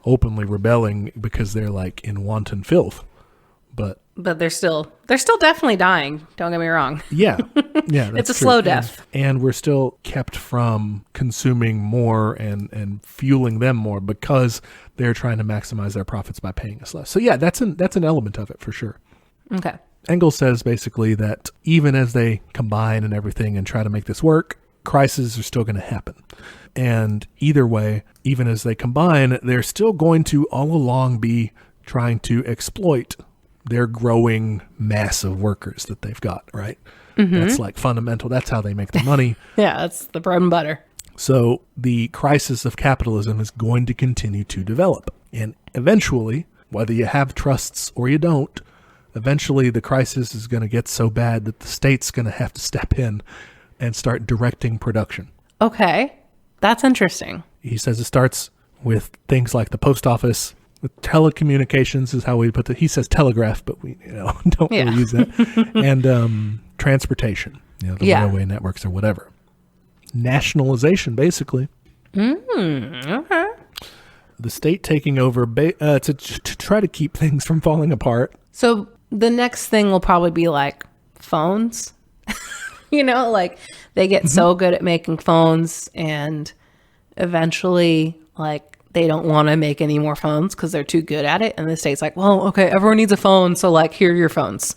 openly rebelling because they're like in wanton filth. But they're still definitely dying. Don't get me wrong. Yeah. Yeah. That's it's a true. slow death. And we're still kept from consuming more and fueling them more because they're trying to maximize their profits by paying us less. So yeah, that's an element of it for sure. Okay. Engels says basically that even as they combine and everything and try to make this work, crises are still going to happen. And either way, even as they combine, they're still going to all along be trying to exploit their growing mass of workers that they've got, right? Mm-hmm. That's like fundamental. That's how they make the money. Yeah, that's the bread and butter. So the crisis of capitalism is going to continue to develop. And eventually, whether you have trusts or you don't, eventually the crisis is going to get so bad that the state's going to have to step in and start directing production. Okay, that's interesting. He says it starts with things like the post office. With telecommunications is how we put it. He says telegraph, but we don't really use that. And transportation, the railway networks or whatever. Nationalization, basically. Okay. The state taking over to try to keep things from falling apart. So the next thing will probably be like phones. Like they get so good at making phones and eventually like they don't want to make any more phones because they're too good at it. And the state's like, well, okay, everyone needs a phone. So like, here are your phones.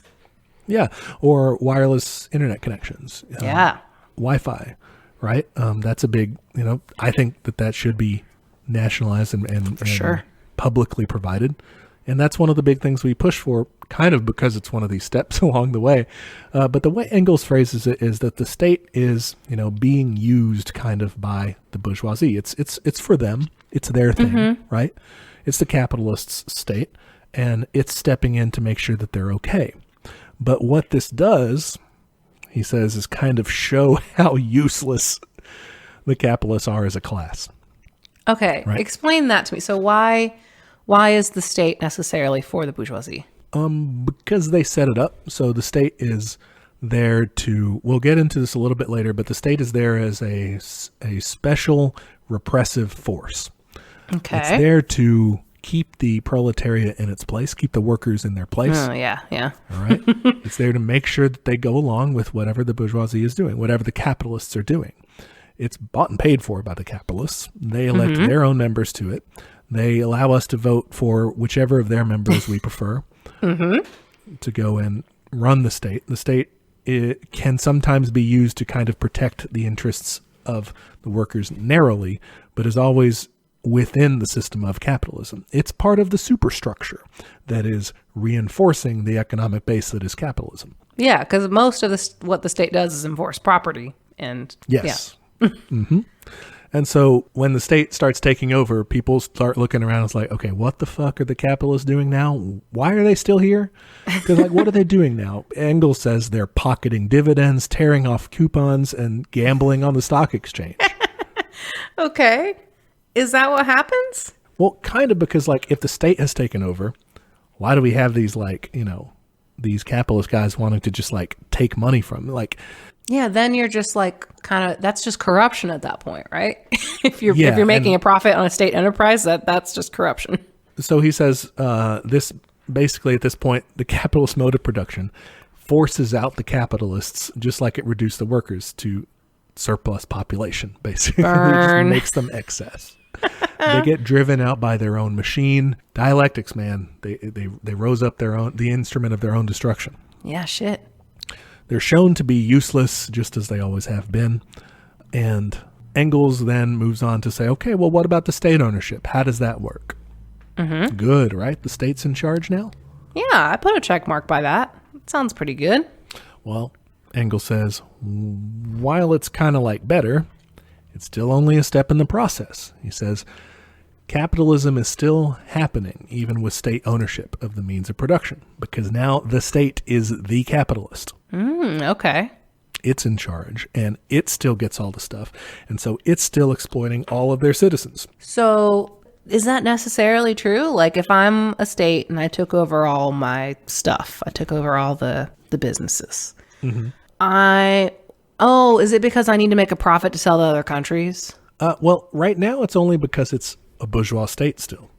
Yeah. Or wireless internet connections. Yeah. Wi-Fi, right? That's a big, I think that should be nationalized and sure. publicly provided. And that's one of the big things we push for, kind of because it's one of these steps along the way. But the way Engels phrases it is that the state is, being used kind of by the bourgeoisie. It's for them. It's their thing, right? It's the capitalists' state, and it's stepping in to make sure that they're okay. But what this does, he says, is kind of show how useless the capitalists are as a class. Okay, right? Explain that to me. So why is the state necessarily for the bourgeoisie? Because they set it up. So the state is there to, we'll get into this a little bit later, but the state is there as a special repressive force. Okay. It's there to keep the proletariat in its place, keep the workers in their place. Oh, yeah. All right. It's there to make sure that they go along with whatever the bourgeoisie is doing, whatever the capitalists are doing. It's bought and paid for by the capitalists. They elect their own members to it. They allow us to vote for whichever of their members we prefer to go and run the state. The state, it can sometimes be used to kind of protect the interests of the workers narrowly, but is always within the system of capitalism. It's part of the superstructure that is reinforcing the economic base that is capitalism. Yeah, because most of what the state does is enforce property. And yes. Yeah. And so when the state starts taking over, people start looking around. It's like, okay, what the fuck are the capitalists doing now? Why are they still here? Because what are they doing now? Engels says they're pocketing dividends, tearing off coupons, and gambling on the stock exchange. Okay. Is that what happens? Well, kind of, because if the state has taken over, why do we have these these capitalist guys wanting to just take money from Yeah, then you're just that's just corruption at that point, right? if you're making a profit on a state enterprise, that's just corruption. So he says this basically at this point, the capitalist mode of production forces out the capitalists just like it reduced the workers to surplus population, basically. It just makes them excess. They get driven out by their own machine. Dialectics, man. They rose up the instrument of their own destruction. Yeah, shit. They're shown to be useless, just as they always have been. And Engels then moves on to say, okay, well, what about the state ownership? How does that work? Good, right? The state's in charge now? Yeah, I put a check mark by that. It sounds pretty good. Well, Engels says, while it's kind of better, it's still only a step in the process. He says, capitalism is still happening, even with state ownership of the means of production, because now the state is the capitalist. Okay. It's in charge, and it still gets all the stuff, and so it's still exploiting all of their citizens. So is that necessarily true? If I'm a state and I took over all my stuff, I took over all the businesses, is it because I need to make a profit to sell to other countries? Well, right now it's only because it's a bourgeois state still.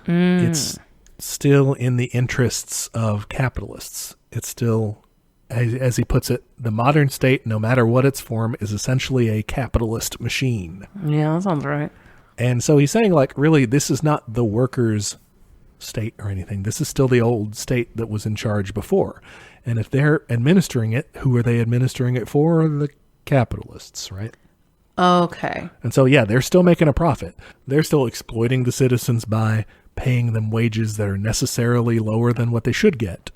It's still in the interests of capitalists. It's still, as he puts it, the modern state, no matter what its form, is essentially a capitalist machine. Yeah, that sounds right. And so he's saying, really, this is not the workers' state or anything. This is still the old state that was in charge before. And if they're administering it, who are they administering it for? The capitalists, right? Okay. And so, yeah, they're still making a profit. They're still exploiting the citizens by paying them wages that are necessarily lower than what they should get.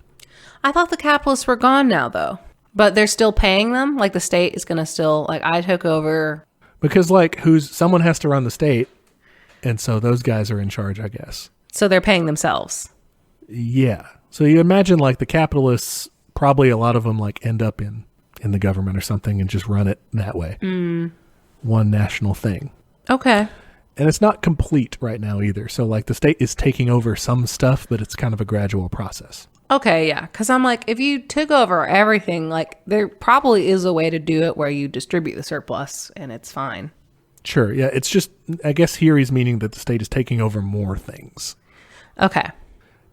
I thought the capitalists were gone now, though. But they're still paying them? The state is going to still, I took over. Because, someone has to run the state, and so those guys are in charge, I guess. So they're paying themselves. Yeah. So you imagine, the capitalists, probably a lot of them, end up in the government or something and just run it that way. One national thing. Okay. And it's not complete right now either. So the state is taking over some stuff, but it's kind of a gradual process. Okay, yeah. Because I'm if you took over everything, there probably is a way to do it where you distribute the surplus and it's fine. Sure. Yeah. It's just, I guess here he's meaning that the state is taking over more things. Okay.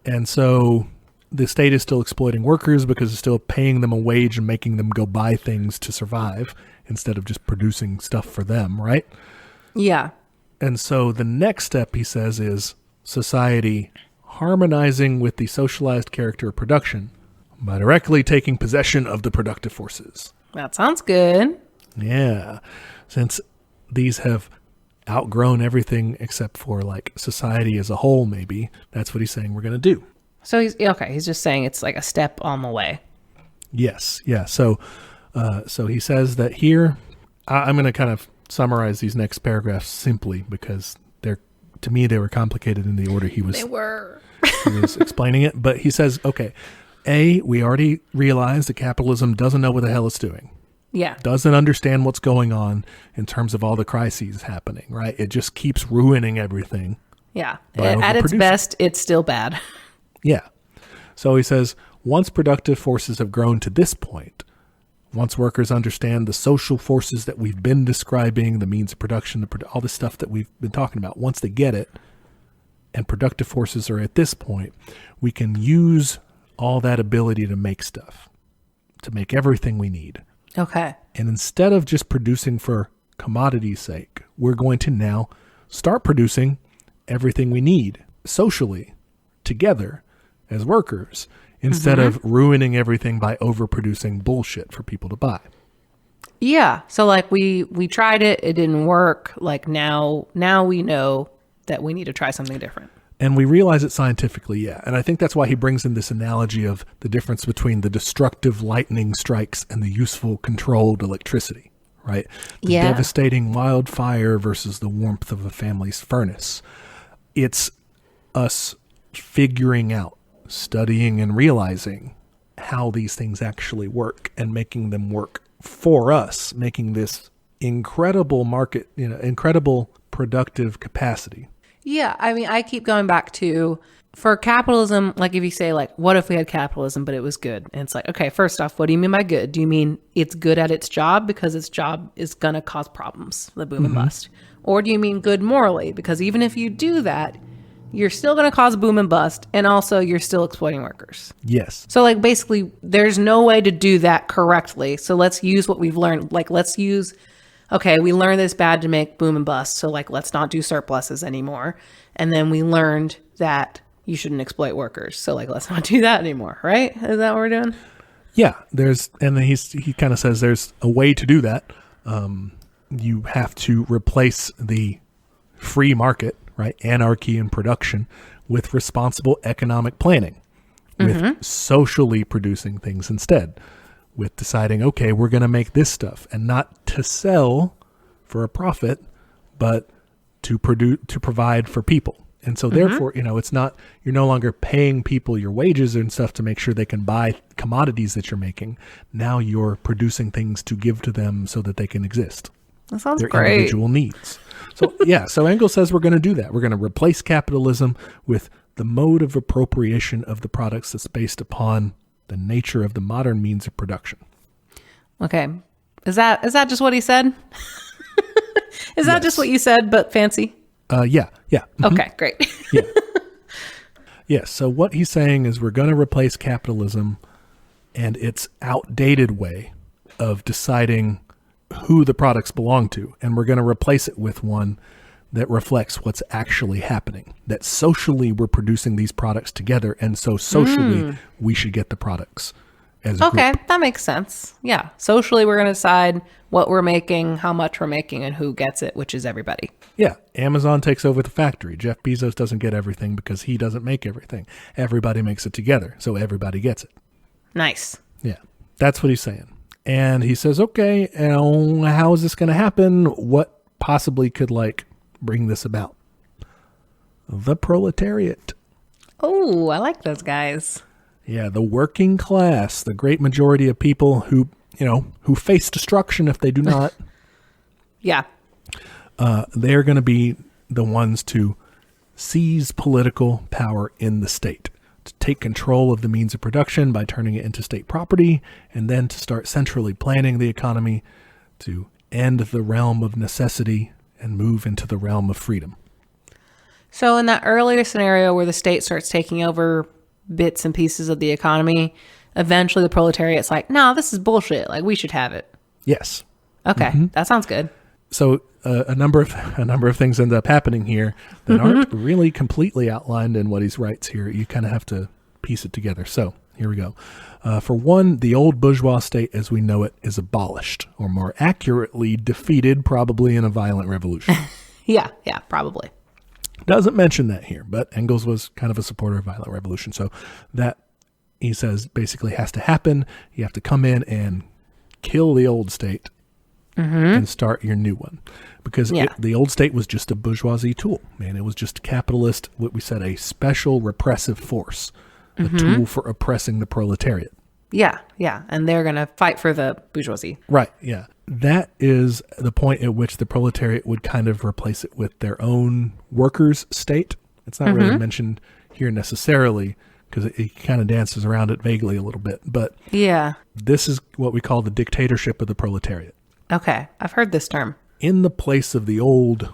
And so the state is still exploiting workers because it's still paying them a wage and making them go buy things to survive instead of just producing stuff for them, right? Yeah. And so the next step, he says, is society harmonizing with the socialized character of production by directly taking possession of the productive forces. That sounds good. Yeah. Since these have outgrown everything except for like society as a whole, maybe. That's what he's saying we're going to do. So he's just saying it's like a step on the way. Yes. Yeah. So he says that here, I'm going to kind of summarize these next paragraphs simply because to me, they were complicated in the order he was explaining it. But he says, okay, we already realized that capitalism doesn't know what the hell it's doing. Yeah. Doesn't understand what's going on in terms of all the crises happening, right? It just keeps ruining everything. Yeah. At its best, it's still bad. Yeah. So he says, once productive forces have grown to this point, once workers understand the social forces that we've been describing, the means of production, all the stuff that we've been talking about, once they get it, and productive forces are at this point, we can use all that ability to make stuff, to make everything we need. Okay. And instead of just producing for commodity's sake, we're going to now start producing everything we need socially together as workers instead of ruining everything by overproducing bullshit for people to buy. Yeah. So like we tried it, it didn't work. Like now we know that we need to try something different. And we realize it scientifically, yeah. And I think that's why he brings in this analogy of the difference between the destructive lightning strikes and the useful controlled electricity, right? The devastating wildfire versus the warmth of a family's furnace. It's us figuring out, studying and realizing how these things actually work and making them work for us, making this incredible market, incredible productive capacity. Yeah, I mean, I keep going back to, for capitalism, like if you say like, what if we had capitalism, but it was good? And it's like, okay, first off, what do you mean by good? Do you mean it's good at its job because its job is going to cause problems, the boom and bust? Or do you mean good morally? Because even if you do that, you're still going to cause boom and bust, and also you're still exploiting workers. Yes. So like basically, there's no way to do that correctly. So let's use what we've learned. Like okay, we learned that it's bad to make boom and bust, so like let's not do surpluses anymore. And then we learned that you shouldn't exploit workers, so like let's not do that anymore, right? Is that what we're doing? Yeah, and then he kind of says there's a way to do that. You have to replace the free market, right, anarchy in production, with responsible economic planning, with socially producing things instead. With deciding, okay, we're going to make this stuff and not to sell for a profit, but to provide for people. And so therefore, it's not, you're no longer paying people your wages and stuff to make sure they can buy commodities that you're making. Now you're producing things to give to them so that they can exist. That sounds their great. Individual needs. So so Engels says we're going to do that. We're going to replace capitalism with the mode of appropriation of the products that's based upon the nature of the modern means of production. Okay. Is that just what he said? Is that just what you said, but fancy? Yeah. Okay, great. Yeah. Yes. So what he's saying is we're going to replace capitalism and its outdated way of deciding who the products belong to. And we're going to replace it with one that reflects what's actually happening, that socially we're producing these products together. And so socially we should get the products as a group. That makes sense. Yeah. Socially, we're going to decide what we're making, how much we're making, and who gets it, which is everybody. Yeah. Amazon takes over the factory. Jeff Bezos doesn't get everything because he doesn't make everything. Everybody makes it together. So everybody gets it. Nice. Yeah. That's what he's saying. And he says, okay, how is this going to happen? What possibly could bring this about? The proletariat. Oh, I like those guys. Yeah, the working class, the great majority of people who face destruction if they do not. Yeah. They're going to be the ones to seize political power in the state, to take control of the means of production by turning it into state property, and then to start centrally planning the economy to end the realm of necessity and move into the realm of freedom. So in that earlier scenario where the state starts taking over bits and pieces of the economy, eventually the proletariat's like, no, this is bullshit. Like, we should have it. Yes. Okay. That sounds good. So a number of things end up happening here that aren't really completely outlined in what he writes here. You kind of have to piece it together. So here we go. For one, the old bourgeois state as we know it is abolished, or more accurately, defeated, probably in a violent revolution. Yeah, probably. Doesn't mention that here, but Engels was kind of a supporter of violent revolution. So that, he says, basically has to happen. You have to come in and kill the old state and start your new one. Because the old state was just a bourgeoisie tool, man. It was just capitalist, what we said, a special repressive force, a tool for oppressing the proletariat. Yeah. And they're going to fight for the bourgeoisie. Right, yeah. That is the point at which the proletariat would kind of replace it with their own workers' state. It's not really mentioned here necessarily because it kind of dances around it vaguely a little bit. But this is what we call the dictatorship of the proletariat. Okay, I've heard this term. In the place of the old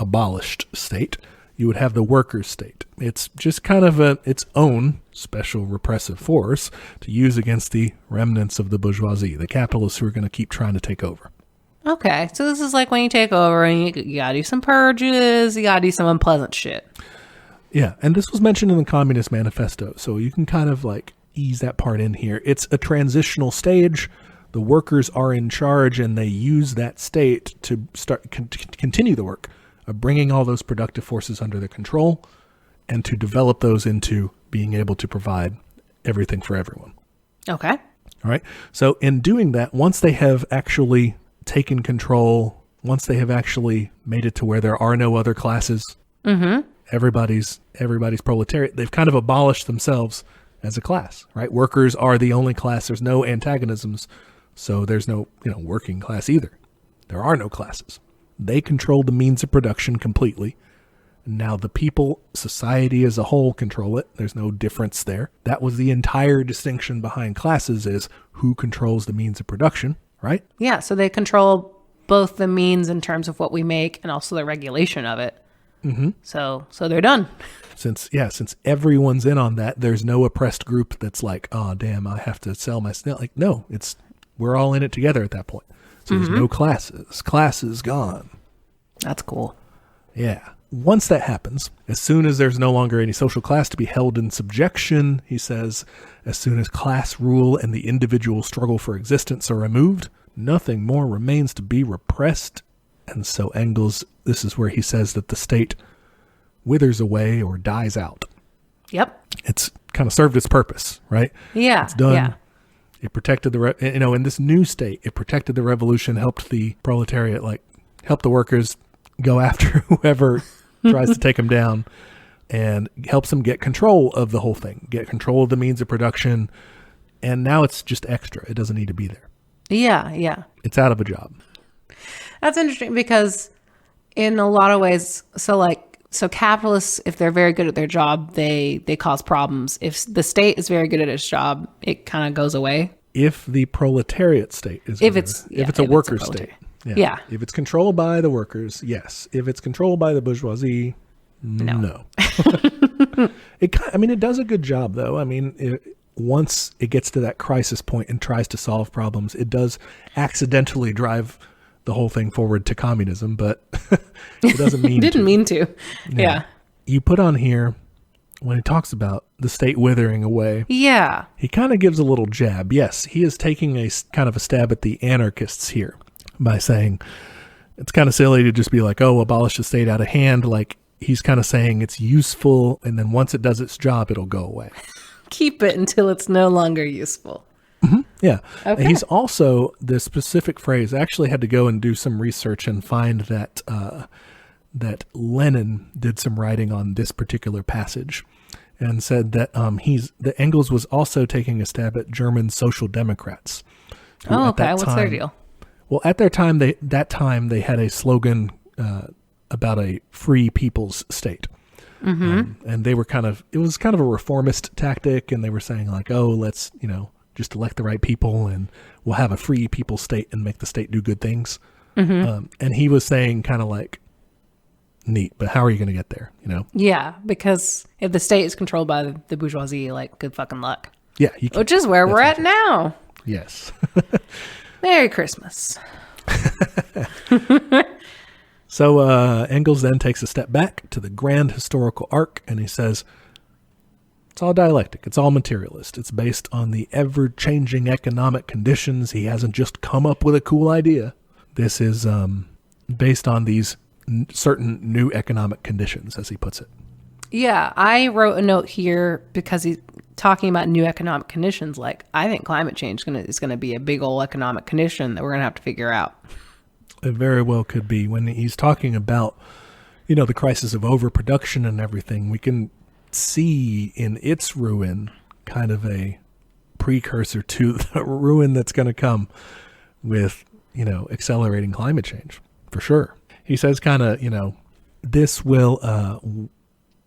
abolished state, you would have the workers' state. It's just kind of its own special repressive force to use against the remnants of the bourgeoisie, the capitalists who are going to keep trying to take over. Okay, so this is like when you take over and you got to do some purges, you got to do some unpleasant shit. Yeah, and this was mentioned in the Communist Manifesto, so you can kind of like ease that part in here. It's a transitional stage. The workers are in charge, and they use that state to continue the work of bringing all those productive forces under their control and to develop those into being able to provide everything for everyone. Okay. All right. So in doing that, once they have actually taken control, once they have actually made it to where there are no other classes, everybody's proletariat, they've kind of abolished themselves as a class, right? Workers are the only class. There's no antagonisms. So there's no, working class either. There are no classes. They control the means of production completely. Now the people, society as a whole, control it. There's no difference there. That was the entire distinction behind classes, is who controls the means of production, right? Yeah, so they control both the means in terms of what we make and also the regulation of it. So they're done. Since everyone's in on that, there's no oppressed group that's like, oh, damn, I have to sell my snail. Like, no, we're all in it together at that point. So there's no classes. Classes gone. That's cool. Yeah. Once that happens, as soon as there's no longer any social class to be held in subjection, he says, as soon as class rule and the individual struggle for existence are removed, nothing more remains to be repressed. And so Engels, this is where he says that the state withers away or dies out. Yep. It's kind of served its purpose, right? Yeah. It's done. Yeah. It protected in this new state, it protected the revolution, helped the proletariat, helped the workers go after whoever tries to take them down, and helps them get control of the whole thing, get control of the means of production. And now it's just extra. It doesn't need to be there. Yeah. It's out of a job. That's interesting because in a lot of ways, so capitalists, if they're very good at their job, they cause problems. If the state is very good at its job, it kind of goes away. If the proletariat state is if it's a worker state. Yeah. If it's controlled by the workers, yes. If it's controlled by the bourgeoisie, no. It does a good job, though. Once it gets to that crisis point and tries to solve problems, it does accidentally drive the whole thing forward to communism, but it doesn't mean didn't mean to. Yeah. You put on here, when he talks about the state withering away, he kind of gives a little jab. Yes, he is taking a kind of a stab at the anarchists here by saying it's kind of silly to just be like, oh, abolish the state out of hand. Like, he's kind of saying it's useful, and then once it does its job, it'll go away. Keep it until it's no longer useful. Yeah. Okay. And he's also, the specific phrase, I actually had to go and do some research and find that that Lenin did some writing on this particular passage and said that that Engels was also taking a stab at German social democrats. Oh, okay. What's their deal? Well, at their time, they had a slogan about a free people's state. And they were it was kind of a reformist tactic, and they were saying like, oh, let's, just elect the right people and we'll have a free people's state and make the state do good things. And he was saying kind of like, neat, but how are you going to get there? Yeah, because if the state is controlled by the bourgeoisie, good fucking luck. Yeah. Which is where we're at now. Yes. Merry Christmas. So Engels then takes a step back to the grand historical arc, and he says, it's all dialectic. It's all materialist. It's based on the ever-changing economic conditions. He hasn't just come up with a cool idea. This is based on these certain new economic conditions, as he puts it. Yeah, I wrote a note here because he's talking about new economic conditions. Like, I think climate change is going to be a big old economic condition that we're going to have to figure out. It very well could be. When he's talking about, the crisis of overproduction and everything, we can see in its ruin kind of a precursor to the ruin that's going to come with, accelerating climate change, for sure. He says kind of, this will,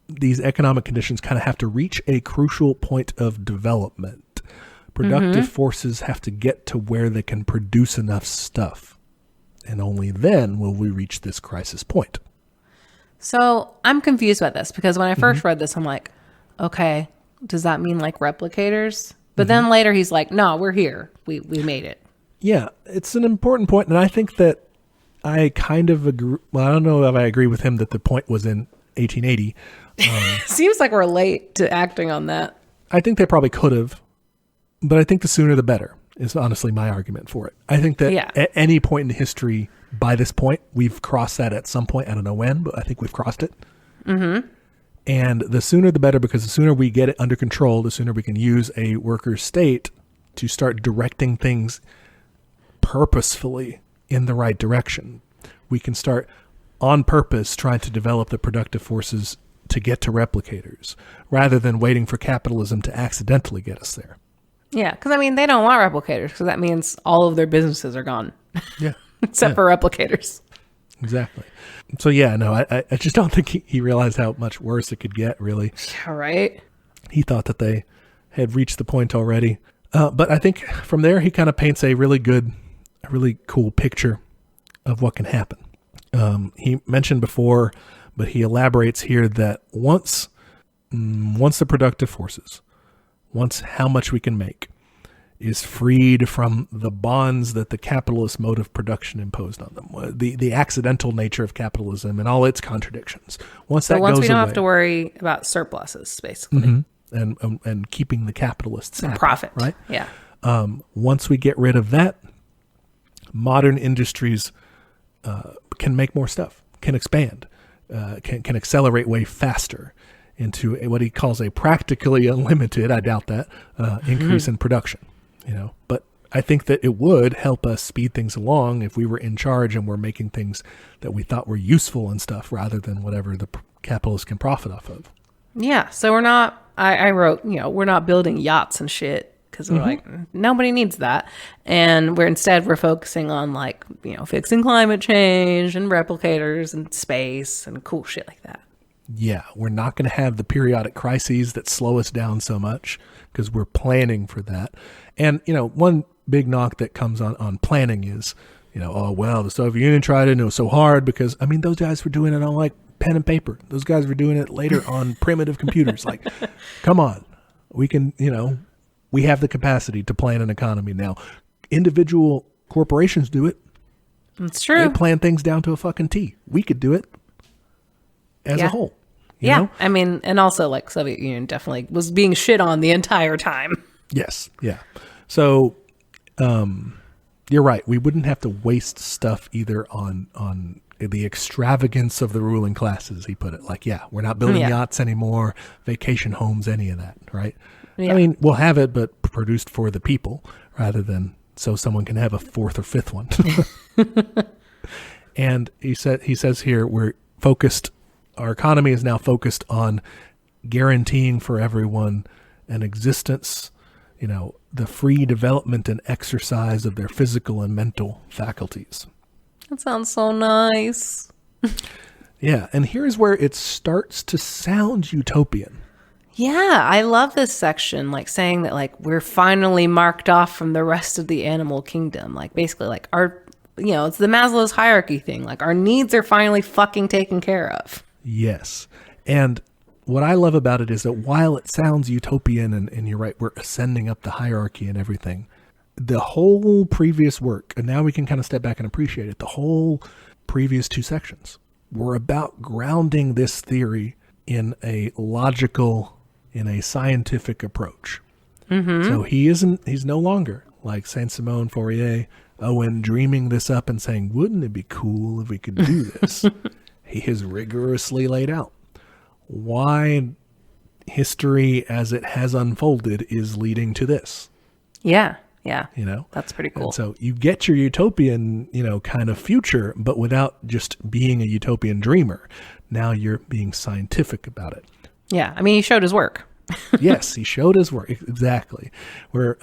these economic conditions kind of have to reach a crucial point of development. Productive forces have to get to where they can produce enough stuff. And only then will we reach this crisis point. So I'm confused about this because when I first read this, I'm like, okay, does that mean like replicators? But then later he's like, no, we're here. We made it. Yeah, it's an important point. And I think that I kind of agree. Well, I don't know if I agree with him that the point was in 1880. Seems like we're late to acting on that. I think they probably could have, but I think the sooner the better is honestly my argument for it. I think that at any point in history, by this point, we've crossed that at some point. I don't know when, but I think we've crossed it. Mm-hmm. And the sooner the better, because the sooner we get it under control, the sooner we can use a worker state to start directing things purposefully in the right direction. We can start on purpose trying to develop the productive forces to get to replicators rather than waiting for capitalism to accidentally get us there. Yeah, because they don't want replicators because that means all of their businesses are gone. Yeah. Except for replicators. Exactly. So I just don't think he realized how much worse it could get, really. All right. He thought that they had reached the point already. But I think from there, he kind of paints a really cool picture of what can happen. He mentioned before, but he elaborates here that once the productive forces, once how much we can make, is freed from the bonds that the capitalist mode of production imposed on them, the accidental nature of capitalism and all its contradictions. Once we don't have to worry about surpluses, basically, and keeping the capitalists happy, profit, right? Yeah. Once we get rid of that, modern industries can make more stuff, can expand, can accelerate way faster into what he calls a practically unlimited, I doubt that, increase in production. But I think that it would help us speed things along if we were in charge and we're making things that we thought were useful and stuff rather than whatever the capitalists can profit off of. Yeah. So we're not, I wrote, we're not building yachts and shit because we're like, nobody needs that. And we're focusing on fixing climate change and replicators and space and cool shit like that. Yeah, we're not going to have the periodic crises that slow us down so much because we're planning for that. And, one big knock that comes on planning is, the Soviet Union tried it and it was so hard because, those guys were doing it on pen and paper. Those guys were doing it later on primitive computers. Come on, we can, we have the capacity to plan an economy now. Individual corporations do it. It's true. They plan things down to a fucking T. We could do it. As a whole. You know? And also Soviet Union definitely was being shit on the entire time. Yes. Yeah. So, you're right. We wouldn't have to waste stuff either on the extravagance of the ruling classes, he put it. We're not building yachts anymore, vacation homes, any of that, right? Yeah. We'll have it, but produced for the people rather than so someone can have a fourth or fifth one. And he says here, our economy is now focused on guaranteeing for everyone an existence, the free development and exercise of their physical and mental faculties. That sounds so nice. Yeah, and here's where it starts to sound utopian. Yeah, I love this section, saying that we're finally marked off from the rest of the animal kingdom. Basically our, it's the Maslow's hierarchy thing. Our needs are finally fucking taken care of. Yes. And what I love about it is that while it sounds utopian and you're right, we're ascending up the hierarchy and everything, the whole previous work, and now we can kind of step back and appreciate it, the whole previous two sections were about grounding this theory in a logical, in a scientific approach. So he's no longer like Saint-Simon, Fourier, Owen dreaming this up and saying, wouldn't it be cool if we could do this? he has rigorously laid out why history as it has unfolded is leading to this. Yeah. That's pretty cool. And so you get your utopian, kind of future, but without just being a utopian dreamer. Now you're being scientific about it. Yeah. I mean, he showed his work. Yes, he showed his work. Exactly. Where,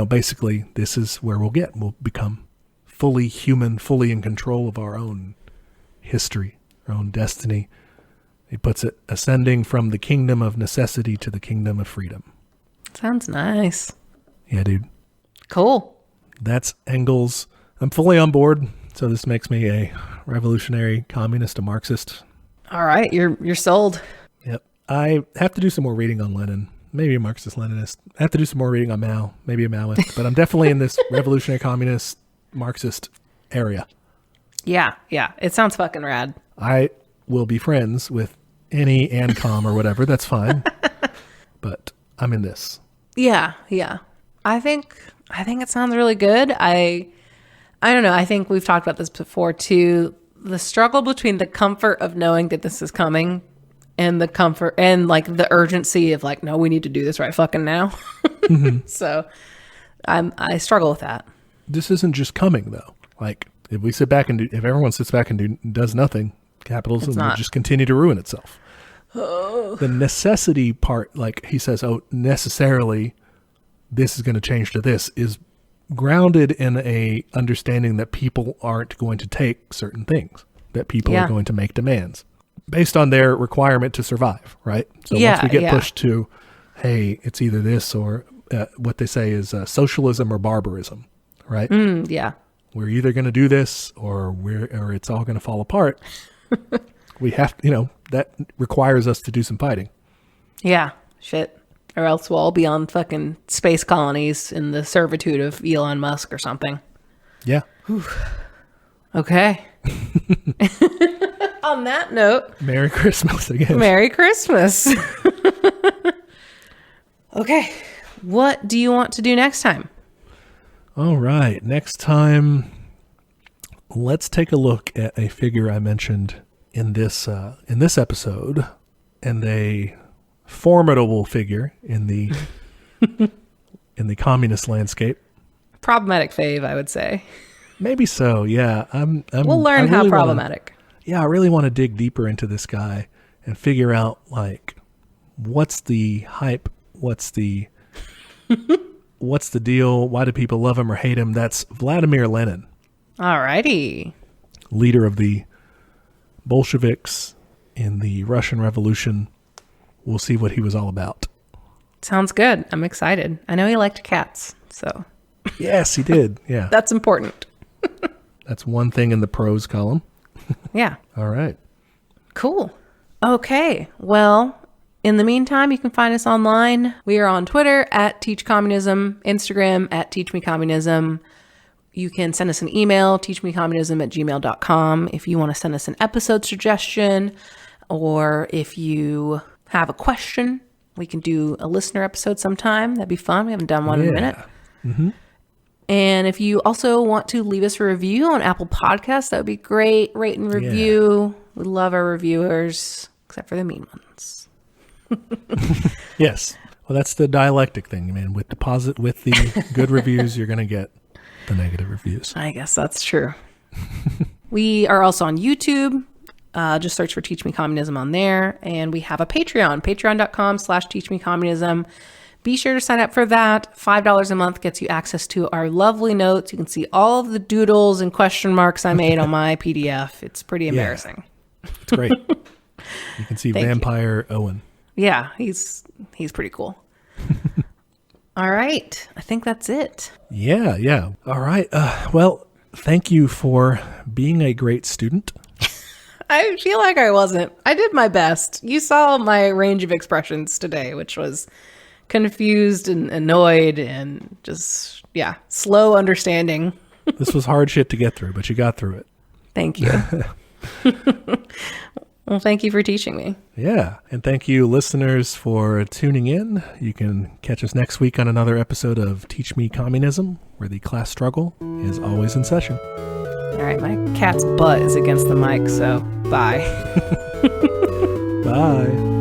basically this is where we'll become fully human, fully in control of our own history, our own destiny. He puts it ascending from the kingdom of necessity to the kingdom of freedom. Sounds nice. Yeah, dude. Cool. That's Engels. I'm fully on board. So this makes me a revolutionary communist, a Marxist. All right. You're sold. Yep. I have to do some more reading on Lenin. Maybe a Marxist-Leninist. I have to do some more reading on Mao. Maybe a Maoist. But I'm definitely in this revolutionary communist, Marxist area. Yeah. It sounds fucking rad. I will be friends with any ANCOM or whatever. That's fine. But I'm in this. Yeah. I think it sounds really good. I don't know. I think we've talked about this before too. The struggle between the comfort of knowing that this is coming and the comfort and like the urgency of like, no, we need to do this right fucking now. Mm-hmm. So I struggle with that. This isn't just coming though. Like if we sit back and if everyone sits back and does nothing, capitalism will just continue to ruin itself. Oh. The necessity part, like he says, necessarily this is going to change to this, is grounded in a understanding that people aren't going to take certain things, that people are going to make demands based on their requirement to survive, right? So once we get pushed to, hey, it's either this or what they say is socialism or barbarism, right? Yeah. We're either going to do this or it's all going to fall apart. We have, that requires us to do some fighting. Yeah, shit. Or else we'll all be on fucking space colonies in the servitude of Elon Musk or something. Yeah. Whew. Okay. On that note. Merry Christmas again. Merry Christmas. Okay. What do you want to do next time? All right. Next time, let's take a look at a figure I mentioned in this episode, and a formidable figure in the communist landscape. Problematic fave, I would say. Maybe so. Yeah, we'll learn how problematic. I really want to dig deeper into this guy and figure out like what's the hype, what's the deal, why do people love him or hate him? That's Vladimir Lenin. Alrighty. Leader of the Bolsheviks in the Russian Revolution. We'll see what he was all about. Sounds good. I'm excited. I know he liked cats, so. Yes, he did. Yeah. That's important. That's one thing in the pros column. Yeah. All right. Cool. Okay. Well, in the meantime, you can find us online. We are on Twitter at teachcommunism, Instagram at teachmecommunism. You can send us an email, teachmecommunism@gmail.com, if you want to send us an episode suggestion, or if you have a question. We can do a listener episode sometime. That'd be fun. We haven't done one in a minute. Mm-hmm. And if you also want to leave us a review on Apple Podcasts, that would be great. Rate and review. We love our reviewers, except for the mean ones. Yes. Well, that's the dialectic thing, man. With the good reviews, you're going to get the negative reviews. I guess that's true. We are also on YouTube. Just search for Teach Me Communism on there. And we have a Patreon, patreon.com/teachmecommunism. Be sure to sign up for that. $5 a month gets you access to our lovely notes. You can see all of the doodles and question marks I made on my PDF. It's pretty embarrassing. Yeah. It's great. You can see Vampire Owen. Yeah, he's pretty cool. All right. I think that's it. Yeah. All right. Well, thank you for being a great student. I feel like I wasn't. I did my best. You saw my range of expressions today, which was confused and annoyed and just, slow understanding. This was hard shit to get through, but you got through it. Thank you. Well, thank you for teaching me. Yeah. And thank you, listeners, for tuning in. You can catch us next week on another episode of Teach Me Communism, where the class struggle is always in session. All right, my cat's butt is against the mic, so bye. Bye.